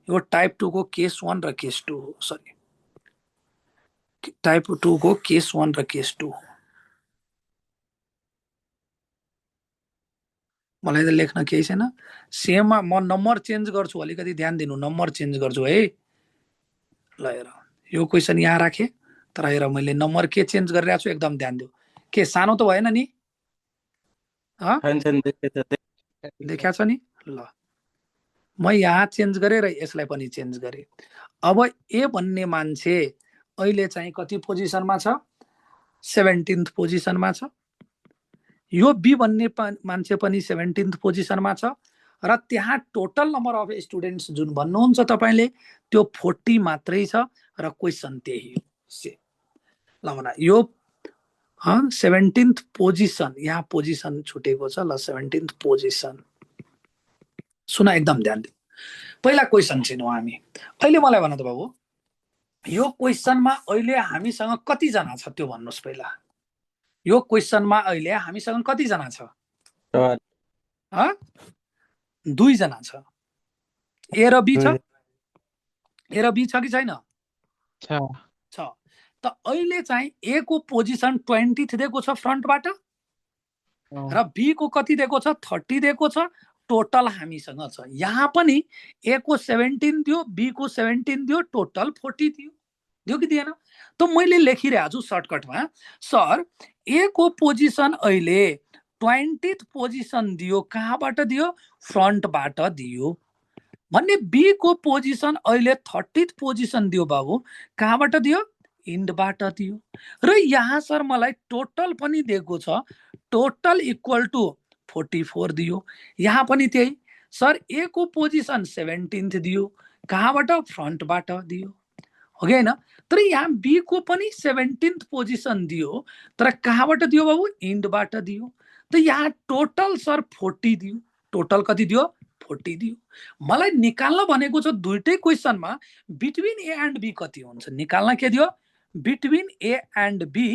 यो टाइप 2 को केस 1 र केस 2 हो। सरी, टाइप 2 को केस 1 र केस 2 हो। मलाई त लेख्न केही छैन सेममा म नम्बर चेन्ज गर्छु अलिकति ध्यान दिनु नम्बर चेन्ज गर्छु है ल हेर यो क्वेसन यहाँ राखेँ तर हेर मैले नम्बर के चेन्ज गरिरहेको छु एकदम ध्यान दिऊ के सानो त भएन नि देखा छ नि ल म यहाँ चेन्ज गरेँ र यसलाई पनि चेन्ज गरेँ अब ए भन्ने मान्छे अहिले चाहिँ कति पोजिसनमा छ 17th पोजिसनमा छ यो बी भन्ने मान्छे पनि 17th पोजिसनमा छ र त्यहाँ टोटल नम्बर अफ स्टुडेन्ट्स जुन भन्नुहुन्छ तपाईले त्यो 40 मात्रै छ र क्वेसन त्यही हो से ल भन यो 17th पोजिसन यहाँ पोजिसन छुटेको छ ल 17th पोजिसन सुन एकदम ध्यान दिऊ पहिला क्वेसन छिनौ हामी अहिले मलाई भन त बाबु यो क्वेसनमा अहिले हामीसँग कति जना छ त्यो भन्नुस् पहिला यो क्वेसनमा अहिले हामीसँग कति जना छ 2 जना छ ए र बी छ ए र बी छ कि छैन छ त अहिले चाहिँ ए को पोजिसन 20th दिएको छ फ्रन्टबाट र बी को कति दिएको छ 30 दिएको छ टोटल हामीसँग छ यहाँ पनि ए को 17 दियो बी को 17 दियो टोटल 40 दियो कि दिएन त मैले लेखिरहेको छु सर्टकटमा सर ए को पोजिसन अहिले 20th पोजिसन दियो कहाँबाट दियो फ्रन्टबाट दियो भन्ने बी को पोजिसन अहिले 30th पोजिसन दियो बाबु कहाँबाट दियो इन्डबाट दियो र यहाँ सर मलाई टोटल पनि दिएको छ टोटल इक्वल टु 44 दियो यहाँ पनि त्यही सर ए को पोजिसन 17th दियो कहाँबाट फ्रन्टबाट दियो हो कि हैन तर यहाँ बी को पनि 17th पोजिसन दियो तर कहाँबाट दियो बाबु इन्डबाट दियो त यहाँ टोटल सर 40 दियो टोटल कति दियो 40 दियो मलाई निकाल्न भनेको छ दुईटै क्वेसनमा बिट्विन ए एन्ड बी कति हुन्छ निकाल्न के दियो between A and B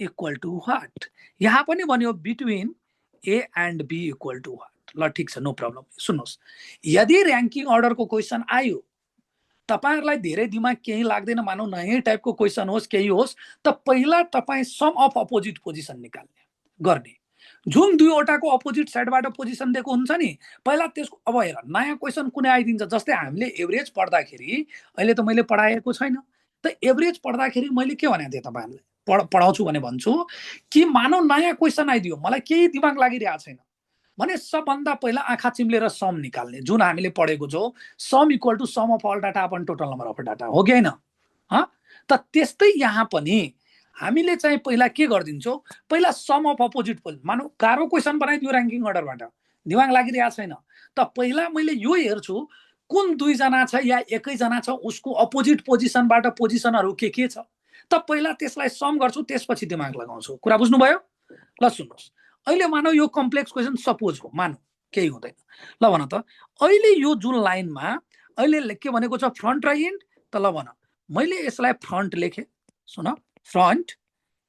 equal to what यहाँ पनि भन्यो between A and B equal to what ल ठीक छ नो प्रब्लम सुन्नुहोस् यदि र्याङ्किङ अर्डरको क्वेसन आयो तपाईहरुलाई धेरै दिमाग केही लाग्दैन मानौ नयाँ टाइपको क्वेसन होस् केही होस् त पहिला तपाई सम अफ अपोजिट पोजिसन निकाल्ने गर्ने जुन दुईवटाको अपोजिट साइडबाट पोजिसन दिएको हुन्छ नि पहिला त्यसको अब हेर नयाँ क्वेसन कुनै आइदिन्छ जस्तै हामीले एभरेज पढ्दाखेरि अहिले त मैले पढाएको छैन त एभरेज पढ्दाखेरि मैले के भनेको थिएँ तपाईहरुलाई पढाउँछु भने भन्छु कि मानौ नयाँ क्वेसन आइदियो मलाई केही दिमाग लागिरहेको छैन भने सबभन्दा पहिला आँखा चिम्लेर सम निकाल्ने जुन हामीले पढेको छौँ sum equal to sum of all data upon total number of data हो कि हैन त त्यस्तै यहाँ पनि हामीले चाहिँ पहिला के गर्दिन्छौँ पहिला सम अफ अपोजिट पोजिसन मानौ गाह्रो क्वेसन बनाइदियो र्याङ्किङ अर्डरबाट दिमाग लागिरहेको छैन त पहिला मैले यो हेर्छु कुन 2 जना छ या एकै जना छ उसको अपोजिट पोजिसनबाट पोजिसनहरु के छ त पहिला त्यसलाई सम गर्छु त्यसपछि दिमाग लगाउँछु कुरा बुझ्नुभयो ल सुन्नुहोस् अहिले मानौ यो कम्प्लेक्स क्वेसन सपोज हो मानौ केही हुँदैन ल भन त अहिले यो जुन लाइनमा अहिले के भनेको छ फ्रन्ट र इन्ड त ल भन मैले यसलाई फ्रन्ट लेखे सुन फ्रन्ट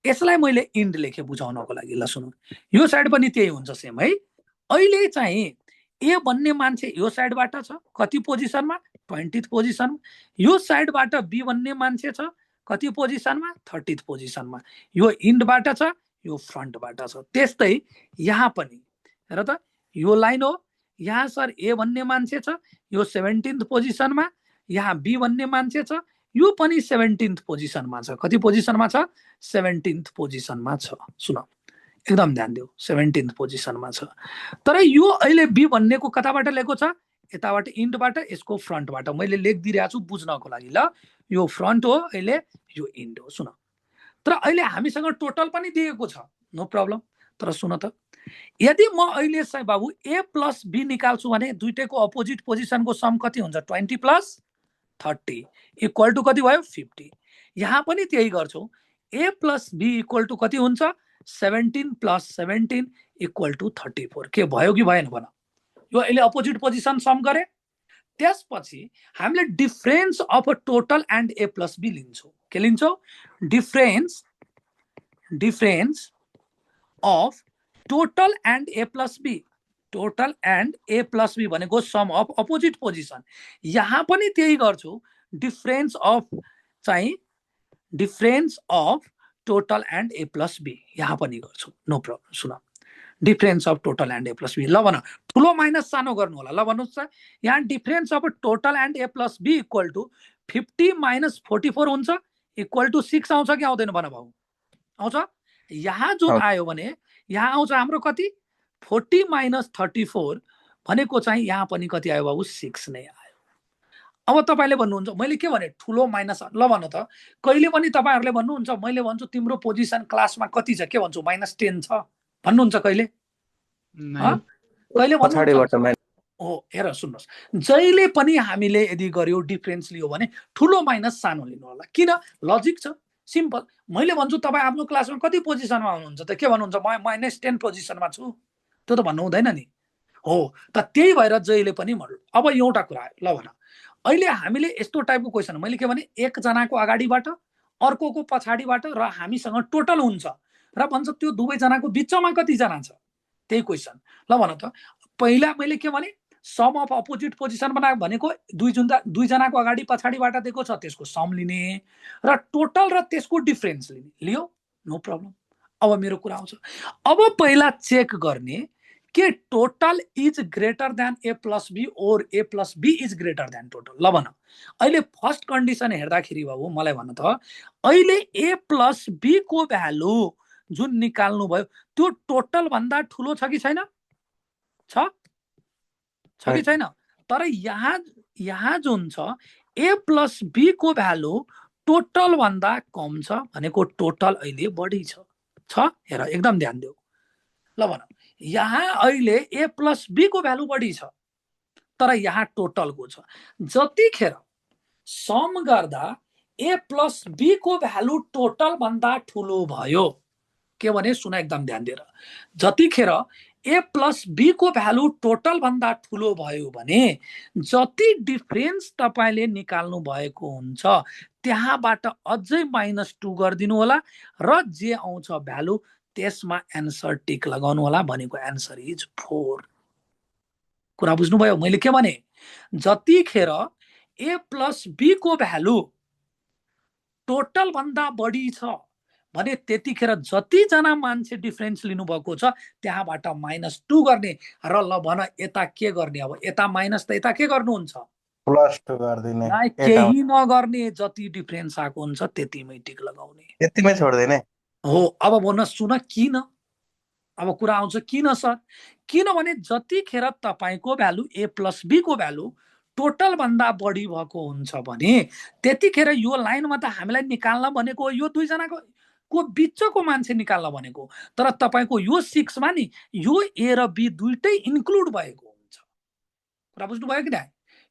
यसलाई मैले इन्ड लेखे बुझाउनको लागि ल सुन यो साइड पनि त्यही हुन्छ सेम है अहिले चाहिँ ए भन्ने मान्छे यो साइडबाट छ कति पोजिसनमा 20th पोजिसनमा यो साइडबाट बी भन्ने मान्छे छ कति पोजिसनमा 30th पोजिसनमा यो इन्डबाट छ यो फ्रन्टबाट छ त्यस्तै यहाँ पनि हेर त यो लाइन हो यहाँ सर ए भन्ने मान्छे छ यो 17th पोजिसनमा यहाँ बी भन्ने मान्छे छ यो पनि 17th पोजिसनमा छ कति पोजिसनमा छ 17th पोजिसनमा छ सुन एकदम ध्यान दिऊ 17th पोजिसनमा छ तर यो अहिले बी भन्नेको कताबाट ल्याएको छ यताबाट इन्डबाट यसको फ्रन्टबाट मैले लेखिदिरहेको छु बुझ्नको लागि ल यो फ्रन्ट हो अहिले यो इन्ड हो सुन तर अहिले हामीसँग टोटल पनि दिएको छ नो प्रब्लम तर सुन त यदि म अहिले चाहिँ बाबु ए प्लस बी निकाल्छु भने दुईटैको अपोजिट पोजिसनको सम कति हुन्छ 20 प्लस 30 इक्वल टु कति भयो 50 यहाँ पनि त्यही गर्छौ ए प्लस बी इक्वल टु कति हुन्छ 17 प्लस 17 इक्वल टु 34 के भयो कि भएन भन यो अहिले अपोजिट पोजिसन सम गरे त्यसपछि हामीले difference of total and A plus B लिन्छौँ के लिन्छौँ difference of total and A plus B total and A plus B भनेको सम अफ अपोजिट पोजिसन यहाँ पनि त्यही गर्छु difference of total and A plus B यहाँ पनि गर्छु नो प्रब्लम सुन difference of total and A plus B. ल भन ठुलो माइनस सानो गर्नु होला। ल भन्नुहोस् त यहाँ difference of total and A plus B equal to 50 minus 44 हुन्छ इक्वल टु 6 आउँछ कि आउँदैन भन भाउ? आउँछ। यहाँ जुन आयो भने यहाँ आउँछ हाम्रो कति 40 माइनस 34 भनेको चाहिँ यहाँ पनि कति आयो बाबु 6 नै आयो। अब तपाईले भन्नुहुन्छ मैले के भने ठुलो माइनस। ल भन त कहिले पनि तपाईहरुले भन्नुहुन्छ मैले भन्छु तिम्रो पोजिसन क्लासमा कति छ के भन्छु -10 छ भन्नुहुन्छ कहिले? कहिले पछाडीबाट हो हेर सुन्नुहोस्, जहिले पनि हामीले यदि गर्यो डिफरेन्स लियो भने ठुलो माइनस सानो लिनु होला। किन? लजिक छ, सिम्पल। मैले भन्छु तपाई आफ्नो क्लासमा कति पोजिसनमा हुनुहुन्छ त के भन्नुहुन्छ? म -10 पोजिसनमा छु, त्यो त भन्नु हुँदैन नि। हो त त्यही भएर जहिले पनि भन्नु। अब एउटा कुरा आयो, ल भन अहिले हामीले यस्तो टाइपको क्वेसन मैले के भने एक जनाको अगाडिबाट अर्कोको पछाडिबाट र हामीसँग टोटल हुन्छ र भन्छ त्यो दुवै जनाको बिचमा कति जना छ त्यही क्वेसन। ल भन त पहिला मैले के भने सम अफ अपोजिट पोजिसन बनायो भनेको दुई जनाको अगाडि पछाडिबाट दिएको छ त्यसको सम लिने र टोटल र त्यसको डिफरेन्स लिने। लियो नो प्रब्लम। अब मेरो कुरा आउँछ, अब पहिला चेक गर्ने के total is greater than A plus B or A plus B is greater than total. ल भन अहिले फर्स्ट कन्डिसन हेर्दाखेरि बाबु मलाई भन त अहिले ए प्लस बी को भ्यालु जुन निकाल्नु भयो त्यो टोटल भन्दा ठुलो छ कि छैन? छ कि छैन? तर यहाँ जुन छ ए प्लस बी को भ्यालु टोटल भन्दा कम छ भनेको टोटल अहिले बढी छ। हेर एकदम ध्यान देऊ। ल भन यहाँ अहिले ए प्लस बी को भ्यालु बढी छ तर यहाँ टोटलको छ। जतिखेर सम गर्दा ए प्लस बी को भ्यालु टोटल भन्दा ठुलो भयो के भने सुन एकदम ध्यान दिएर, जतिखेर ए प्लस बी को भ्यालु टोटल भन्दा ठुलो भयो भने जति डिफरेन्स तपाईले निकाल्नु भएको हुन्छ त्यहाँबाट अझै -2 गरिदिनु होला र जे आउँछ भ्यालु त्यसमा एन्सर टिक लगाउनु होला भनेको एन्सर इज 4। कुरा बुझ्नुभयो मैले के भने? जतिखेर ए प्लस बी को भ्यालु टोटल भन्दा बढी छ भने त्यतिखेर जति जना मान्छे डिफरेन्स लिनुभएको छ त्यहाँबाट -2 गर्ने र ल भन यता के गर्ने? अब यता माइनस त यता के गर्नुहुन्छ? +2 गर्दिने। केही नगर्ने, जति डिफरेन्स आएको हुन्छ त्यतिमै टिक लगाउने, त्यतिमै छोड्दिने। हो अब भन्न सुन किन? अब कुरा आउँछ किन सर? किनभने जतिखेर तपाईको भ्यालु ए प्लस बी को भ्यालु टोटल भन्दा बढी भएको हुन्छ भने त्यतिखेर यो लाइनमा त हामीलाई निकाल्न भनेको यो दुई जनाको बिचको मान्छे निकाल्न भनेको, तर तपाईको यो 6 मा नि यो ए र बी दुईटै इन्क्लुड भएको हुन्छ। कुरा बुझ्नु भयो कि न?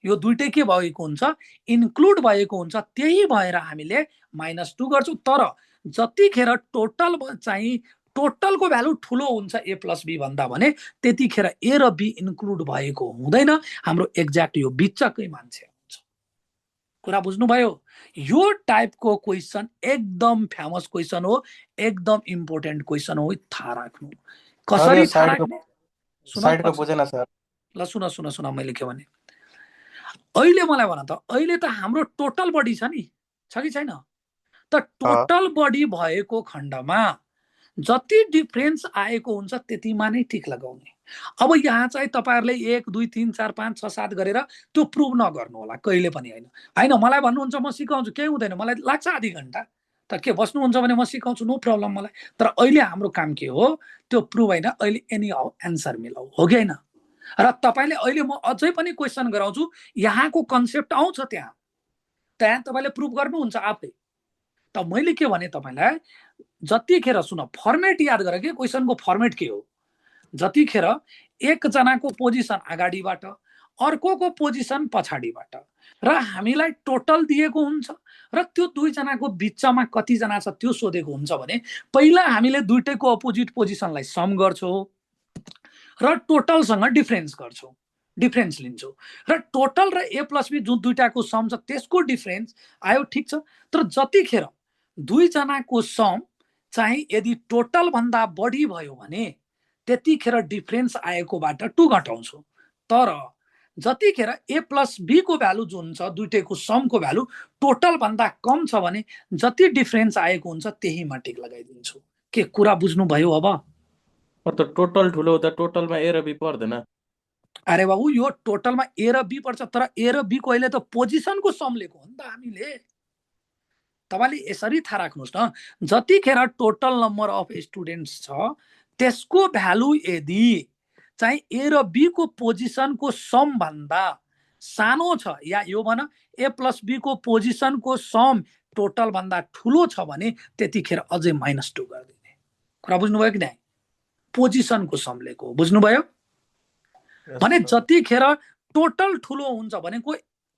यो दुईटै के भएको हुन्छ? इन्क्लुड भएको हुन्छ। त्यही भएर हामीले -2 गर्छौं। तर जतिखेर टोटल चाहिँ टोटलको भ्यालु ठुलो हुन्छ ए प्लस बी भन्दा भने त्यतिखेर ए र बी इन्क्लुड भएको हुँदैन, हाम्रो एक्ज्याक्ट यो बिचकै मान्छे हुन्छ। कुरा बुझ्नुभयो? यो टाइपको क्वेसन एकदम फेमस क्वेसन हो, एकदम इम्पोर्टेन्ट क्वेसन हो, थाहा राख्नु। कसरी थाहा राख्ने? साइडको बुझेन सर। ल सुन मैले के भने अहिले मलाई भन त अहिले त हाम्रो टोटल बढी छ नि, छ कि छैन? त टोटल बढी भएको खण्डमा जति डिफरेन्स आएको हुन्छ त्यतिमा नै टिक लगाउने। अब यहाँ चाहिँ तपाईहरुले 1 2 3 4 5 6 7 गरेर त्यो प्रुभ नगर्नु होला कहिले पनि हैन। हैन मलाई भन्नुहुन्छ म सिकाउँछु केही हुँदैन, मलाई लाग्छ आधी घण्टा, त के बस्नुहुन्छ भने म सिकाउँछु नो प्रब्लम मलाई। तर अहिले हाम्रो काम के हो त्यो प्रुभ हैन, अहिले एनी हाउ एन्सर मिलाऊ, हो कि हैन? र तपाईले अहिले म अझै पनि क्वेशन गराउँछु, यहाँको कन्सेप्ट आउँछ त्यहाँ तपाईले प्रुभ गर्नुहुन्छ आफै। त मैले के भने तपाईलाई जतिखेर सुन फर्मेट याद गर के क्वेशनको फर्मेट के हो। जतिखेर एक जनाको पोजिसन अगाडिबाट अर्कोको पोजिसन पछाडिबाट र हामीलाई टोटल दिएको हुन्छ र त्यो दुई जनाको बिचमा कति जना छ त्यो सोधेको हुन्छ भने पहिला हामीले दुईटैको अपोजिट पोजिसनलाई सम गर्छौं र टोटलसँग डिफरेन्स गर्छौं, डिफरेन्स लिन्छौं र टोटल र ए प्लस बी जुन दुईटाको सम छ त्यसको डिफरेन्स आयो, ठीक छ। तर जतिखेर दुई जनाको सम चाहिँ यदि टोटल भन्दा बढी भयो भने त्यतिखेर डिफरेन्स आएकोबाट 2 घटाउँछौं। तर जतिखेर ए प्लस बी को भ्यालु जुन छ दुईटैको समको भ्यालु टोटल भन्दा कम छ भने जति डिफरेन्स आएको हुन्छ त्यहीमा टिक लगाइदिन्छु। के कुरा बुझ्नु भयो? अब त टोटल ठुलो हुँदा टोटलमा ए र बी पर्दैन। अरे बाबु यो टोटलमा ए र बी पर्छ, तर ए र बी को अहिले त पोजिसनको सम लिएको हो नि त हामीले। तपाईँले यसरी थाहा राख्नुहोस् न, जतिखेर टोटल नम्बर अफ स्टुडेन्ट्स छ त्यसको भ्यालु यदि चाहिँ ए र बी को पोजिसनको सम भन्दा सानो छ, या यो भन ए प्लस बी को पोजिसनको सम टोटल भन्दा ठुलो छ भने त्यतिखेर अझै -2 गरिदिने। कुरा बुझ्नुभयो कि नहीं? पोजिसनको सम लिएको हो, बुझ्नुभयो? भने जतिखेर टोटल ठुलो हुन्छ भनेको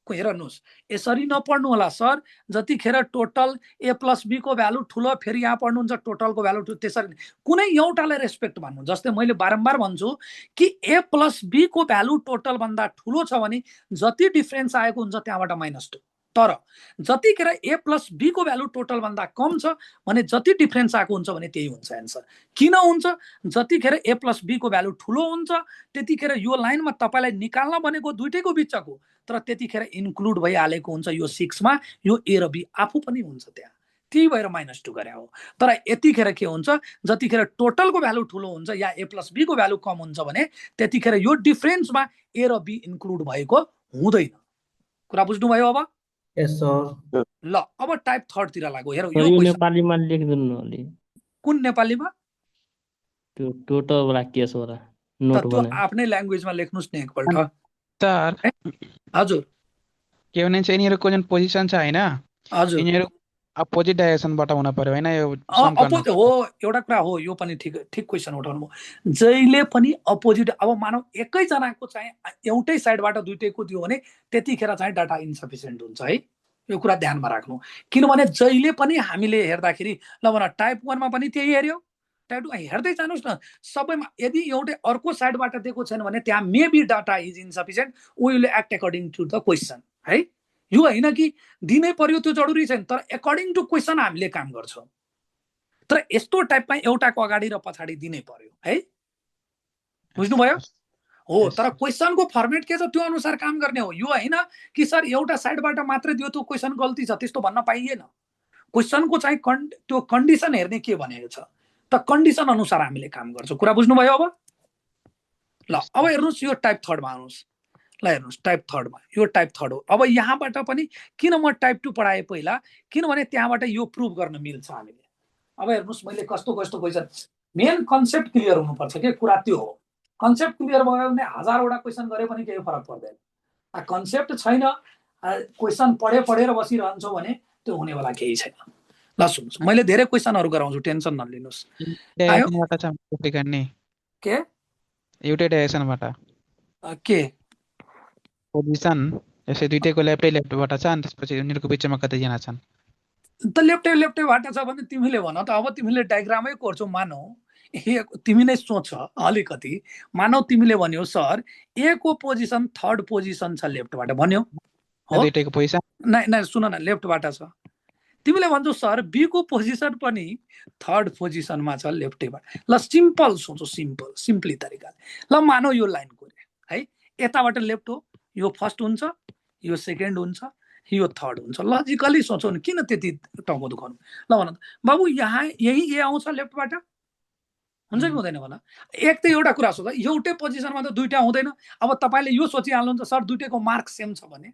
हेर्नुहोस्, यसरी नपढ्नु होला सर, जतिखेर टोटल ए प्लस बी को भ्यालु ठुलो, फेरि यहाँ पढ्नुहुन्छ टोटलको भ्यालु ठुलो, त्यसरी कुनै एउटालाई रेस्पेक्ट भन्नु। जस्तै मैले बारम्बार भन्छु कि ए प्लस बी को भ्यालु टोटल भन्दा ठुलो छ भने जति डिफरेन्स आएको हुन्छ त्यहाँबाट -2, तर जतिखेर ए प्लस बी को भ्यालु टोटल भन्दा कम छ भने जति डिफरेन्स आएको हुन्छ भने त्यही हुन्छ एन्सर। किन हुन्छ? जतिखेर ए प्लस बी को भ्यालु ठुलो हुन्छ त्यतिखेर यो लाइनमा तपाईलाई निकाल्न भनेको दुईटैको बिचको, तर त्यतिखेर इन्क्लुड भइहालेको हुन्छ यो 6 मा, यो ए र बी आफू पनि हुन्छ त्यहाँ, त्यही भएर -2 गरे हो। तर यतिखेर के हुन्छ, जतिखेर टोटलको भ्यालु ठुलो हुन्छ या ए प्लस बी को भ्यालु कम हुन्छ भने त्यतिखेर यो डिफरेन्समा ए र बी इन्क्लुड भएको हुँदैन। कुरा बुझ्नुभयो अब? यस सर। ल अब टाइप थर्ड तिर लागो। हेरौ यो यो नेपालीमा लेख्दिनु अलि। कुन नेपालीमा? त्यो टोटल वाला केस वाला त नोट त्यो बनाए। आफ्नै ल्याङ्ग्वेजमा लेख्नुस् न एकपल्ट। सर हजुर के भनिन्छ यिनीहरूको जुन पोजिसन छ हैन, हजुर यिनीहरू अपोजिट डाइरेक्सनबाट हुन पर्यो हैन? यो सम गर्नु हो, एउटा कुरा हो, यो पनि ठिक क्वेसन उठाउनु। जहिले पनि अपोजिट, अब मानौ एकैजनाको चाहिँ एउटै साइडबाट दुईटैको दियो भने त्यतिखेर चाहिँ डाटा इन्सफिसियन्ट हुन्छ है, यो कुरा ध्यानमा राख्नु। किनभने जहिले पनि हामीले हेर्दाखेरि, ल भन टाइप 1 मा पनि त्यही हेर्यो, टाइप 2 मा हेर्दै जानुस् न, सबैमा यदि एउटै अर्को साइडबाट दिएको छैन भने त्यहाँ maybe data is insufficient, we will act according to the question है। यो होइन कि दिनै पर्यो त्यो जरुरी छैन, तर अकर्डिङ टु क्वेसन हामीले काम गर्छौँ। तर यस्तो टाइपमा एउटाको अगाडि र पछाडि दिनै पर्यो है, बुझ्नुभयो? हो, तर क्वेसनको फर्मेट के छ त्यो अनुसार काम गर्ने हो। यो होइन कि सर एउटा साइडबाट मात्रै दियो त्यो क्वेसन गल्ती छ, त्यस्तो भन्न पाइएन। क्वेसनको चाहिँ त्यो कन्डिसन हेर्ने के भनेको छ, त कन्डिसन अनुसार हामीले काम गर्छौँ। कुरा बुझ्नुभयो अब? ल अब हेर्नुहोस् यो टाइप थर्डमा आउनुहोस्। ल हेर्नुहोस् टाइप थर्डमा, यो टाइप थर्ड हो। अब यहाँबाट पनि किन म टाइप 2 पढाएँ पहिला, किनभने त्यहाँबाट यो प्रुभ गर्न मिल्छ हामीले। अब हेर्नुहोस् मैले कस्तो क्वेसन, मेन कन्सेप्ट क्लियर हुनुपर्छ के, कुरा त्यो हो। कन्सेप्ट क्लियर भयो भने 1000वटा क्वेसन गरे पनि केही फरक पर्दैन। कन्सेप्ट छैन, क्वेसन पढेर बसिरहन्छौँ भने त्यो हुनेवाला केही छैन। ल सुन्नुहोस्, मैले धेरै क्वेसनहरू गराउँछु, टेन्सन नलिनुहोस्। डाइरेक्सनबाट छ कति गर्ने? के एउटै डाइरेक्सनबाट के पोजिसन, यसै दुईटैको लेफ्टबाट छ अनि त्यसपछि उनीहरूको बिचमा कतिजना छन्? त लेफ्टैबाट छ भने तिमीले भन त। अब तिमीले डायग्रामै कोर्छौ, मानौ तिमी नै सोच अलिकति, मानौ तिमीले भन्यो सर ए को पोजिसन थर्ड पोजिसन छ लेफ्टबाट भन्यो हो, दुईटैको पोजिसन नै सुन न, लेफ्टबाट छ। तिमीले भन्छौ सर बी को पोजिसन पनि थर्ड पोजिसनमा छ लेफ्टैबाट। ल सिम्पल सोचो, सिम्पली तरिकाले। ल मानौ यो लाइन कोरे है, यताबाट लेफ्ट हो, यो फर्स्ट हुन्छ, यो सेकेन्ड हुन्छ, यो थर्ड हुन्छ। लजिकली सोचौ नि, किन त्यति टाउको दुखाउनु? ल भन त बाबु, यहाँ यही ए आउँछ लेफ्टबाट, हुन्छ कि हुँदैन भन? एक त एउटा कुरा सोच, एउटै पोजिसनमा त दुईटा हुँदैन। अब तपाईँले यो सोचिहाल्नुहुन्छ सर दुईटैको मार्क सेम छ भने,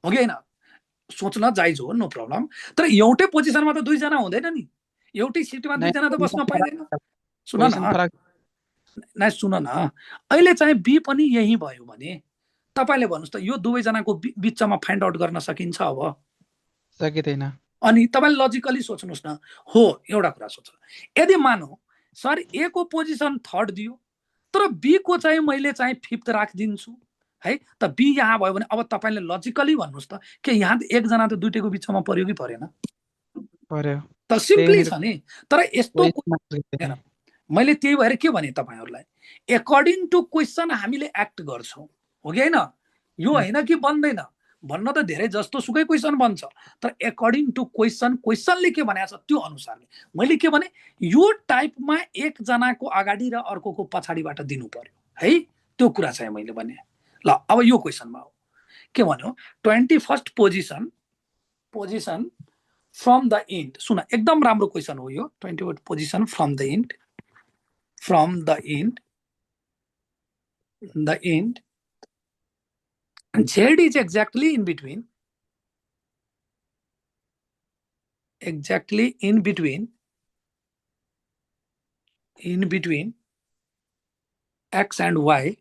हो कि होइन? सोच्न जायज हो, नो प्रब्लम। तर एउटै पोजिसनमा त दुईजना हुँदैन नि, एउटै सिटमा दुईजना त बस्न पाइँदैन। सुन न, अहिले चाहिँ बी पनि यही भयो भने तपाईले भन्नुस् त यो दुवैजनाको बिचमा फाइन्ड आउट गर्न सकिन्छ? अब सकिँदैन। अनि तपाईले लजिकली सोच्नुस् न। हो, एउटा कुरा सोच, यदि मानौ सर ए को पोजिसन थर्ड दियो तर बी को चाहिँ मैले चाहिँ फिफ्थ राखिदिन्छु है, त बी यहाँ भयो भने अब तपाईले लजिकली भन्नुस् त, के यहाँ एकजना त दुईटैको बिचमा पर्यो कि परेन? पर्यो त सिम्पली छ नि। तर यस्तो मैले त्यही भएर के भने तपाईहरुलाई, अकर्डिङ टु क्वेसन हामीले एक्ट गर्छौं, हो कि हैन? यो हैन कि बन्दैन भन्न त धेरै जस्तो सुकै क्वेसन बन्छ, तर अकर्डिङ टु क्वेसनले के भनेको छ त्यो अनुसारले। मैले के भने यो टाइपमा एक जनाको अगाडि र अर्कोको पछाडीबाट दिनु पर्यो है, त्यो कुरा चाहिँ मैले भने। ल अब यो क्वेसनमा हो, के भन्यो 21st position from the end. सुन एकदम राम्रो क्वेसन हो यो, 21st position from the end. from the end, Z is exactly in between X and Y.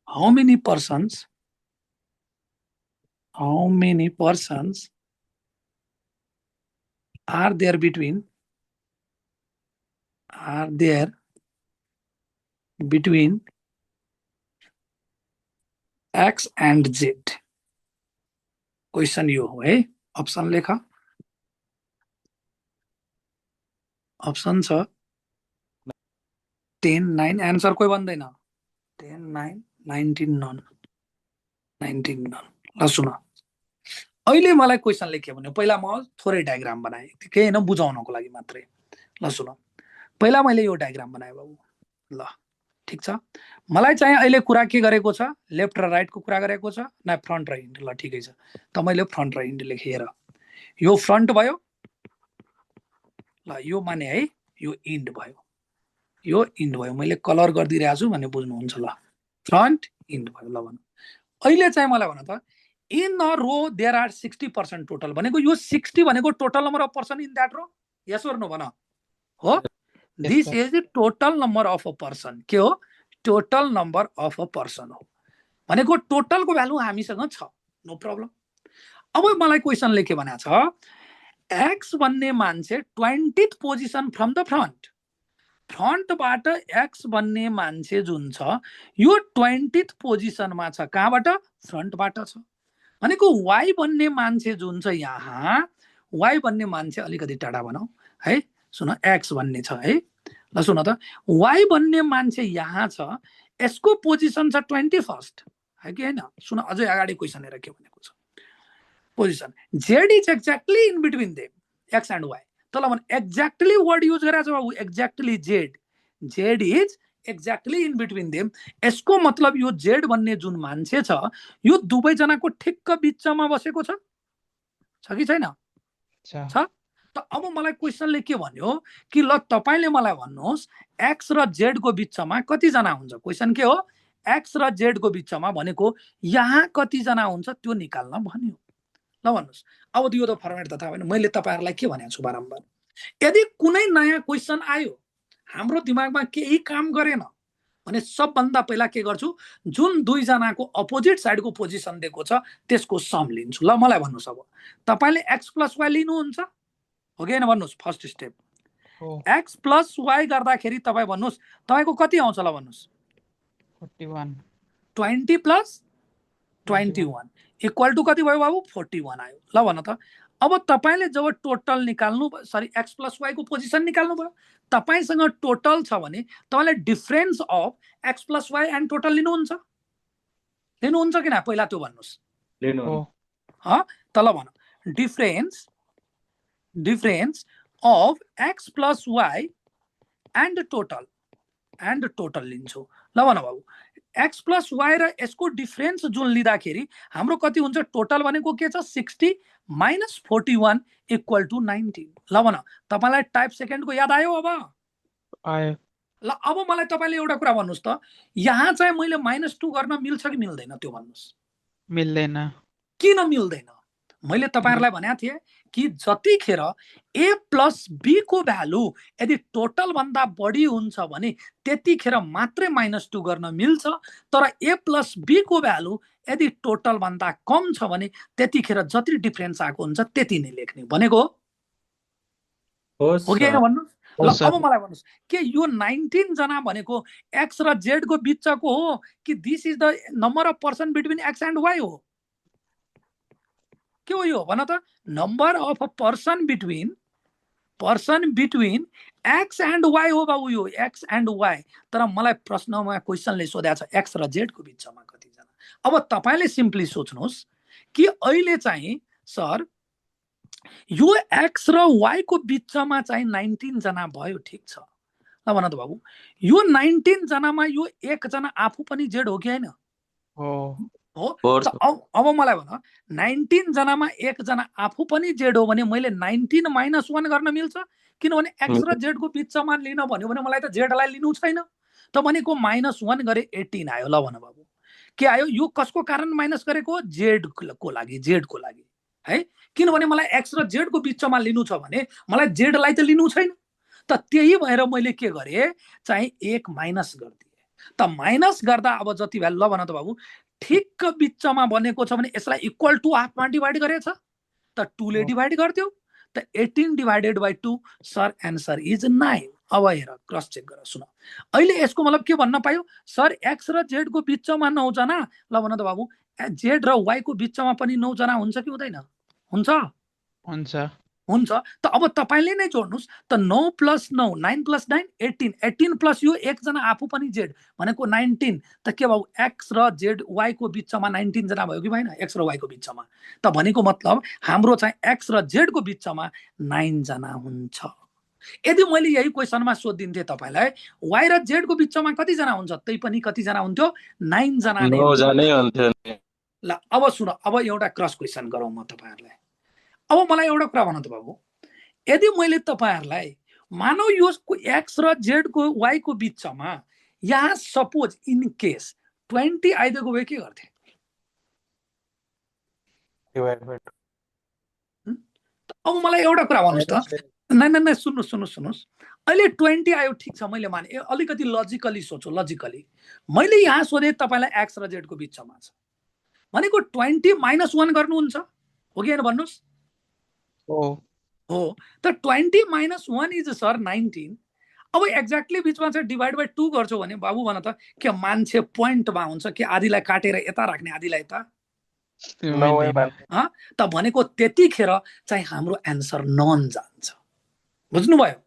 How many persons are there between X and Z? Question यो हो है। Option लेख, option छ 10, 9, एन्सर कोही भन्दैन। 10, 9, 19, नन। ल सुन, अहिले मलाई क्वेसनले के भन्यो, पहिला म थोरै डायग्राम बनाएँ, केही होइन, बुझाउनको लागि मात्रै। ल सुन, पहिला मैले यो डायग्राम बनाएँ बाबु। ल ठिक छ, मलाई चाहिँ अहिले कुरा के गरेको छ, लेफ्ट र राइटको कुरा गरेको छ न, फ्रन्ट र इन्ड। ल ठिकै छ, त मैले फ्रन्ट र इन्ड लेखेँ। हेर, यो फ्रन्ट भयो, ल यो माने है, यो इन्ड भयो, मैले कलर गरिदिइरहेको छु भने बुझ्नुहुन्छ। ल फ्रन्ट इन्ड भयो। ल भन, अहिले चाहिँ मलाई भन त, in a row there are 60% total भनेको, यो 60 भनेको total number of person in that row, yes or no भन। हो, this is the total number of a person. के हो, total number of a person हो भनेको, टोटलको भ्यालु हामीसँग छ, नो प्रब्लम। अब मलाई क्वेसनले के भनेको छ, एक्स भन्ने मान्छे 20th पोजिसन फ्रम द फ्रन्टबाट एक्स भन्ने मान्छे जुन छ यो 20th पोजिसनमा छ, कहाँबाट, फ्रन्टबाट छ। भनेको वाइ भन्ने मान्छे जुन छ यहाँ, वाइ भन्ने मान्छे अलिकति टाढा बनाऊ है, सुन, एक्स भन्ने छ है। ल सुन त, वाइ भन्ने मान्छे यहाँ छ, यसको पोजिसन छ 21st है कि होइन। सुन, अझै अगाडि क्वेसन हेर के भनेको छ, position Z is exactly in between them, X and Y. तल भन, एक्ज्याक्टली वर्ड युज गरेको छ बाबु, exactly Z is exactly in between them. यसको मतलब यो जेड भन्ने जुन मान्छे छ, यो दुवैजनाको ठिक्क बिचमा बसेको छ कि छैन? छ। त अब मलाई क्वेसनले के भन्यो कि ल तपाईले मलाई भन्नुहोस्, एक्स र जेड को बिचमा कतिजना हुन्छ। क्वेसन के हो, एक्स र जेड को बिचमा भनेको यहाँ कतिजना हुन्छ त्यो निकाल्न भन्यो। ल भन्नुहोस्, अब यो त फर्मेट त थाहा भएन, मैले तपाईहरुलाई के भनेको छु बारम्बार, यदि कुनै नयाँ क्वेसन आयो, हाम्रो दिमागमा केही काम गरेन भने सबभन्दा पहिला के गर्छु, जुन दुईजनाको अपोजिट साइडको पोजिसन दिएको छ त्यसको सम लिन्छु। ल मलाई भन्नुहोस्, अब तपाईले एक्स प्लस वाइ लिनुहुन्छ हो कि हैन, भन्नुहोस्। First step X plus Y गर्दाखेरि तपाई भन्नुहोस् तपाईको कति आउँछ, ल भन्नुहोस्। 41, 20 प्लस 21 इक्वल टु कति भयो बाबु, 41 आयो। ल भन त, अब तपाईले जब टोटल निकाल्नु, सरी एक्स प्लस वाइ को पोजिसन निकाल्नु भयो, तपाईसँग टोटल छ भने तपाईले difference of X plus Y and total लिनुहुन्छ कि न, पहिला त्यो भन्नुहोस्। त ल भन, difference of X plus Y and total लिन्छु। ल भन बाबु, एक्स प्लस वाइ र यसको डिफरेन्स जुन लिँदाखेरि हाम्रो कति हुन्छ, टोटल भनेको के छ, 60 माइनस 41 इक्वल टु 19। ल भन, तपाईलाई टाइप सेकेन्डको याद आयो? अब आयो। ल अब मलाई तपाईले एउटा कुरा भन्नुहोस् त, यहाँ चाहिँ मैले -2 गर्न मिल्छ कि मिल्दैन त्यो भन्नुहोस्। मिल्दैन। किन मिल्दैन? मैले तपाईहरुलाई भनेको थिएँ कि जतिखेर ए प्लस बी को भ्यालु यदि टोटल भन्दा बढी हुन्छ भने त्यतिखेर मात्रै -2 गर्न मिल्छ, तर ए प्लस बी को भ्यालु यदि टोटल भन्दा कम छ भने त्यतिखेर जति डिफरेन्स आएको हुन्छ त्यति नै लेख्ने भनेको हो कि हैन भन्नुस्। ल अब मलाई भन्नुस्, के यो 19 जना भनेको एक्स र जेड को बिचको हो कि this is the number of person between X and Y हो? के हो यो भन त? Number of a person between X and Y हो बाबु, यो एक्स एन्ड वाइ। तर मलाई प्रश्नमा क्वेसनले सोधेको छ एक्स र जेड को बिचमा कति जना। अब तपाईले सिम्पली सोच्नुहोस् कि अहिले चाहिँ सर यो एक्स र वाइ को बिचमा चाहिँ 19 जना भयो, ठिक छ। ल भन त बाबु, यो 19 जनामा यो एक जना आफू पनि जेड हो कि हैन? हो। हो फोर्स त अब मलाई भन 19 जनामा एकजना आफू पनि जेड हो भने मैले 19 माइनस 1 गर्न मिल्छ, किनभने एक्स र जेड को बिचमा लिन भन्यो भने मलाई त जेडलाई लिनु छैन। त भनेको -1 गरे 18 आयो। ल भन बाबु के आयो? यो कसको कारण माइनस गरेको? जेड को लागि, जेड को लागि है, किनभने मलाई एक्स र जेड को बिचमा लिनु छ भने मलाई जेडलाई त लिनु छैन। त त्यही भएर मैले के गरे चाहिँ 1 माइनस गरिदिए। त माइनस गर्दा अब जति भ्यालु, ल भन त बाबु, ठिक्क बिचमा बनेको छ भने यसलाई इक्वल टु हाफमा डिभाइड गरेछ त 2 ले डिभाइड गर्थ्यौ। त 18 divided by 2 sir answer is 9। अब हेर क्रस चेक गर, सुन। अहिले यसको मतलब के भन्न पायो? सर एक्स र जेड को बिचमा 9 जना। ल भन त बाबु, जेड र वाई को बिचमा पनि 9 जना हुन्छ कि हुँदैन? हुन्छ हुन्छ हुन्छ। त अब तपाईले नै जोड्नुस्। त 9 + 9 9 + 9 18 18 प्लस यो एकजना आफू पनि जेड भनेको 19। त के भयो? एक्स र जेड वाई को बिचमा 19 जना भयो कि भएन? एक्स र वाई को बिचमा। त भनेको मतलब हाम्रो चाहिँ एक्स र जेड को बिचमा 9 जना हुन्छ। यदि मैले यही क्वेसनमा सोधिदिन्थे तपाईलाई वाई र जेड को बिचमा कति जना हुन्छ, त्यही पनि कति जना हुन्थ्यो? 9 जना नै 9 हुन्थ्यो। जनै हुन्थ्यो नि। ल अब सुन, अब एउटा क्रस क्वेसन गरौँ म तपाईहरुलाई। अब मलाई एउटा कुरा भन त बाबु, यदि मैले तपाईहरुलाई मानौ यो एक्स र जेड को वाई को बिचमा यहाँ सपोज इन केस 20 आइदिएको भए के गर्थे? Divide by 2। अब मलाई एउटा कुरा भन्नुस् त। नै सुन्नुस्। अहिले 20 आयो, ठिक छ, मैले माने। अलिकति लजिकली सोचो, लजिकली। मैले यहाँ सोधे तपाईलाई एक्स र जेड को बिचमा छ भनेको 20 - 1 गर्नुहुन्छ, हो कि हैन भन्नुस्? हो। त 20 - 1 इज सर 19। अब एक्ज्याक्टली बिचमा चाहिँ डिभाइड बाइ 2 गर्छौ भने बाबु भन त के मान्छे पोइन्टमा हुन्छ कि आधीलाई काटेर यता राख्ने आधीलाई यता? त भनेको त्यतिखेर चाहिँ हाम्रो एन्सर नन जान्छ। बुझ्नुभयो?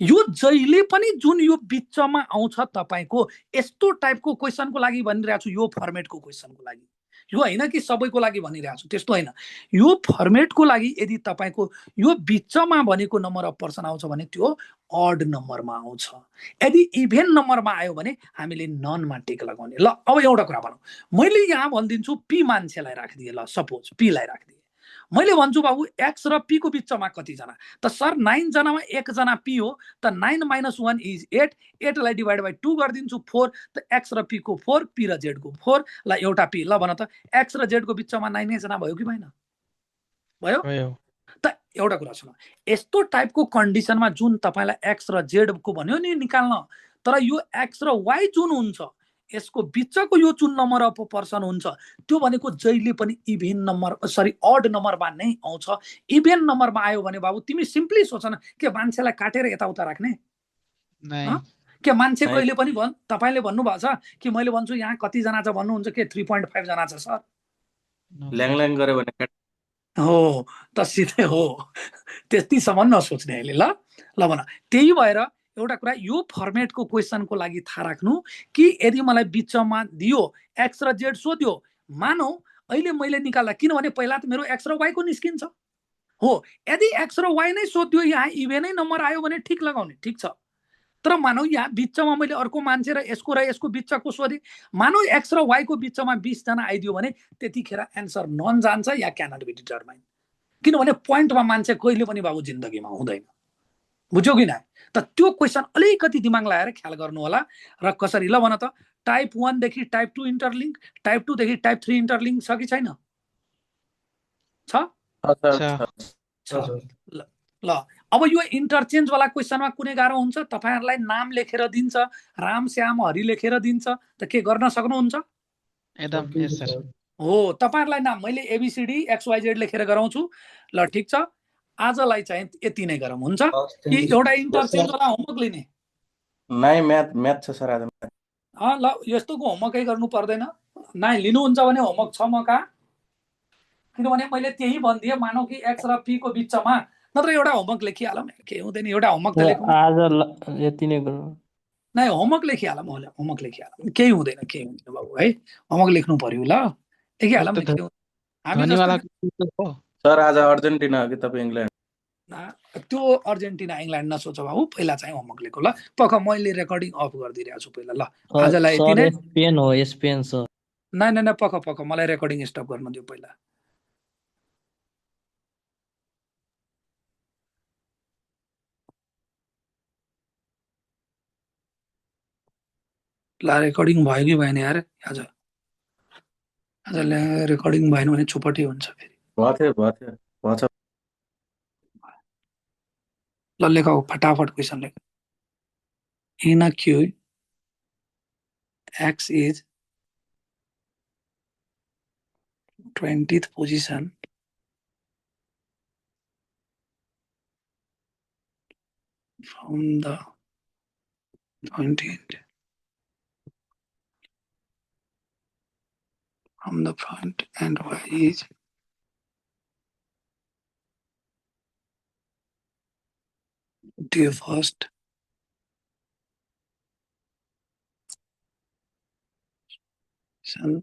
यो जहिले पनि जुन यो बिचमा आउँछ तपाईको यस्तो टाइपको क्वेसनको लागि भनिरहेको छु, यो फर्मेटको क्वेसनको लागि, यो हैन कि सबैको लागि भनिरहेको छु, त्यस्तो हैन। यो फर्मेटको लागि यदि तपाईको यो बिचमा भनेको नम्बर अफ पर्सन आउँछ भने त्यो अड नम्बरमा आउँछ। यदि इभेन नम्बरमा आयो भने हामीले ननमा टिक लगाउने। ल अब एउटा कुरा भनौँ, मैले यहाँ भनिदिन्छु पी मान्छेलाई राखिदिए। ल सपोज पी लाई राखिदिए। मैले भन्छु बाबु एक्स र पी को बिचमा कति जना? त सर 9 जनामा एक जना पी हो। त 9 - 1 इज 8। 8 लाई डिभाइड बाइ 2 गरिदिन्छु 4। त एक्स र पी को 4, पी र जेड को 4। ल एउटा पी। ल भन त एक्स र जेड को बिचमा 9 जना भयो कि भएन? भयो। त एउटा कुरा सुन, यस्तो टाइपको कन्डिसनमा जुन तपाईलाई एक्स र जेड को भन्यो नि निकाल्न, तर यो एक्स र वाई जुन हुन्छ यसको बिचको यो जुन नम्बर अफ पर्सन हुन्छ त्यो भनेको जहिले पनि इभेन नम्बर अड नम्बरमा नै आउँछ। इभेन नम्बरमा आयो भने बाबु तिमी सिम्पली सोच न, के मान्छेलाई काटेर यताउता राख्ने? के मान्छे कहिले पनि तपाईले भन्नु भएको छ कि मैले भन्छु यहाँ कति जना छ भन्नुहुन्छ के 3.5 जना छ सर? ल्याङ गरे भने हो त सिधै हो, त्यतिसम्म नसोच्ने अहिले। ल भन। त्यही भएर एउटा कुरा यो फर्मेटको क्वेसनको लागि थाहा राख्नु कि यदि मलाई बिचमा दियो एक्स र जेड सोध्यो, मानौ अहिले मैले निकाल्दा, किनभने पहिला त मेरो एक्स र वाई को निस्किन्छ हो। यदि एक्स र वाई नै सोध्यो, यहाँ इभेनै नम्बर आयो भने ठिक लगाउने, ठिक छ। तर मानौ यहाँ बिचमा मैले अर्को मान्छे र यसको बिचको सोधे, मानौ एक्स र वाई को बिचमा 20 जना आइदियो भने त्यतिखेर एन्सर नन जान्छ या क्यानट बी डिटरमाइन। किनभने पोइन्टमा मान्छे कहिले पनि बाबु जिन्दगीमा हुँदैन। बुझ्यौ कि न? त त्यो क्वेसन अलिकति दिमाग लगाएर ख्याल गर्नु होला। र कसरी? ल भन त टाइप 1 देखि टाइप 2 इन्टरलिङ्क, टाइप 2 देखि टाइप 3 इन्टरलिङ्क छ कि छैन? छ। ल अब यो इन्टरचेन्ज वाला क्वेसनमा कुनै गाह्रो हुन्छ? तपाईहरुलाई नाम लेखेर दिन्छ, राम श्याम हरि लेखेर दिन्छ, त के गर्न सक्नुहुन्छ? एकदम यस सर। हो, तपाईहरुलाई नाम मैले एबीसीडी XYZ लेखेर गराउँछु। ल ठिक छ, आजलाई चाहिँ यति नै गरौँ, हुन्छ कि एउटा इन्टरचेन्ज वाला होमवर्क लिने? नाइ म्याथ छ सर आज। ल यस्तोको होमवर्कै गर्नु पर्दैन। नाइ लिनुहुन्छ भने होमवर्क छ म कहाँ, किनभने मैले त्यही भनिदिएँ। मानौ कि एक्स र पी को बिचमा, नत्र एउटा होमवर्क लेखिहालौँ, के हुँदैन, एउटा होमवर्क त लेखौँ। आज यति नै गरौँ। नै होमवर्क लेखिहालौँ, होमवर्क लेखिहालौँ, केही हुँदैन बाबु है। होमवर्क लेख्नु पर्यो। ल लेखिहालौँ नि, के हुन्छ। सर आज अर्जेन्टिना हो कि तपाईँ इङ्ल्यान्ड? त्यो अर्जेन्टिना इङ्ल्यान्ड नसोच बाबु, पहिला चाहिँ होमवर्क लेखो। ल पक्का मैले रेकर्डिङ अफ गरिदिइरहेको छु पहिला। ल आजलाई यति नै। स्पेन हो, स्पेन सर। नै पक मलाई रेकर्डिङ स्टप गर्न दियो पहिला। ला रेकर्डिङ भयो कि भएन यार आज रेकर्डिङ भएन भने चुपटी हुन्छ फेरि। भएको छ ल लेख फटाफट क्वेसन लेख। In a queue, X is 20th position from the 20th from the front and Y is the first position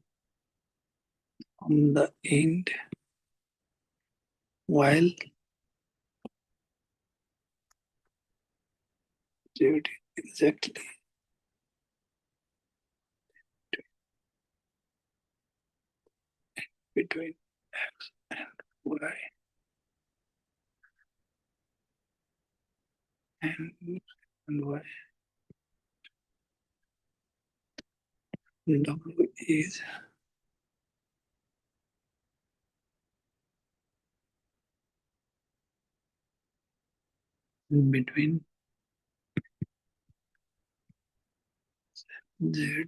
from the end while Z exactly between X and Y and Y. W is between Z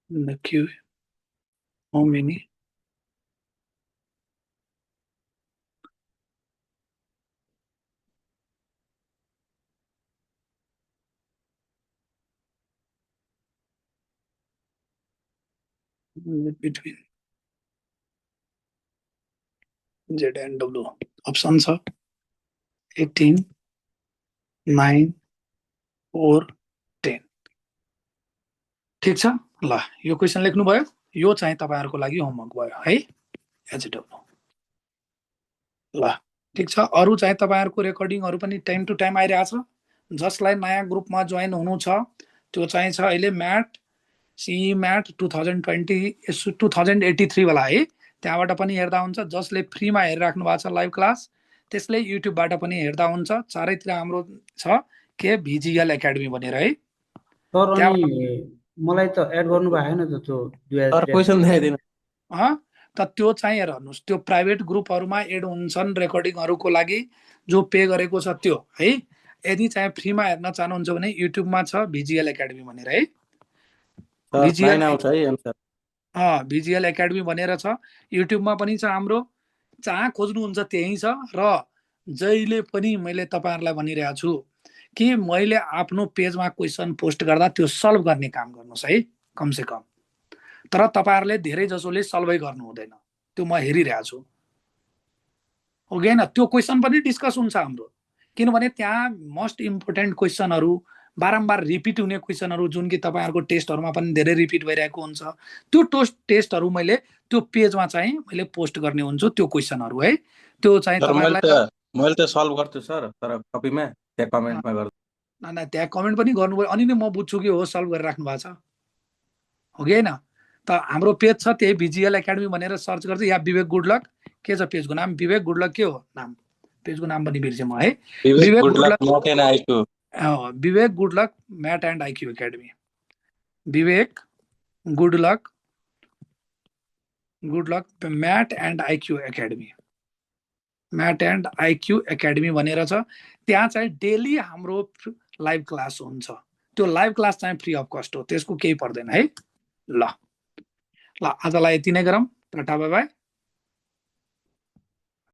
in the queue. How many? Between Z and W. Options are 18, 9, 4, 10. ठीक छ ल यो question लेख्नु भयो। यो चाहिँ तपाईहरुको लागि होमवर्क भयो है एचडब्ल्यू। ल ठीक छ अरु चाहिँ तपाईहरुको रेकर्डिङहरु पनि टाइम टु टाइम आइरहेछ। जसलाई नयाँ ग्रुपमा जोइन हुनु छ त्यो चाहिँ छ अहिले म्याट सीई म्याट 2083 वाला है। त्यहाँबाट पनि हेर्दा हुन्छ। जसले फ्रीमा हेरिराख्नु भएको छ लाइभ क्लास त्यसले युट्युबबाट पनि हेर्दा हुन्छ। चारैतिर हाम्रो छ के भिजिएल एकाडेमी भनेर है। सर अनि मलाई त एड गर्नु भएन त त्यो सर क्वेसन देखाइदिनु। त त्यो चाहिँ हेर्नुस् त्यो प्राइभेट ग्रुपहरुमा एड हुन्छन् रेकर्डिङहरुको लागि जो पे गरेको छ त्यो है। यदि चाहिँ फ्रीमा हेर्न चाहनुहुन्छ भने युट्युबमा छ भिजिएल एकाडेमी भनेर है। भिजिएल आउँछ है आन्सर। भिजिएल एकाडेमी भनेर छ। युट्युबमा पनि छ हाम्रो। जहाँ खोज्नुहुन्छ त्यही छ र जहिले पनि मैले तपाईहरुलाई भनिरहेको छु कि मैले आफ्नो पेजमा क्वेशन पोस्ट गर्दा त्यो सल्भ गर्ने काम गर्नुस् है कम से कम। तर तपाईहरुले धेरै जसोले सल्भै गर्नु हुँदैन त्यो म हेरिरहेको छु। हो कि हैन त्यो क्वेशन पनि डिस्कस हुन्छ हाम्रो। किनभने त्यहाँ मोस्ट इम्पोर्टेन्ट क्वेशनहरु बारम्बार रिपिट हुने क्वेशनहरु जुन कि तपाईहरुको टेस्टहरुमा पनि धेरै रिपिट भइरहेको हुन्छ त्यो टेस्टहरु मैले त्यो पेजमा चाहिँ मैले पोस्ट गर्ने हुन्छु त्यो क्वेशनहरु है। त्यो चाहिँ तपाईहरुलाई मैले त सल्भ गर्छु सर तर कपीमा त्यहाँ कमेन्टमा गर्छु। न त्यहाँ कमेन्ट पनि गर्नुभयो अनि नै म बुझ्छु कि हो सल्भ गरिराख्नु भएको छ। हो कि हैन त हाम्रो पेज छ त्यही भिजिएल एकाडेमी भनेर सर्च गर्छ या विवेक गुडलक के छ पेजको नाम विवेक गुडलक के हो नाम पेजको नाम पनि बिर्से म है। Vivek good luck MAT and IQ. Vivek good luck MAT and IQ academy. Vivek good luck MAT and IQ academy. MAT and IQ academy भनेर छ। त्यहाँ चाहिँ डेली हाम्रो लाइभ क्लास हुन्छ। त्यो लाइभ क्लास चाहिँ फ्री अफ कस्ट हो त्यसको केही पर्दैन है। ल आजलाई यति नै गरौँ। Tata bye bye.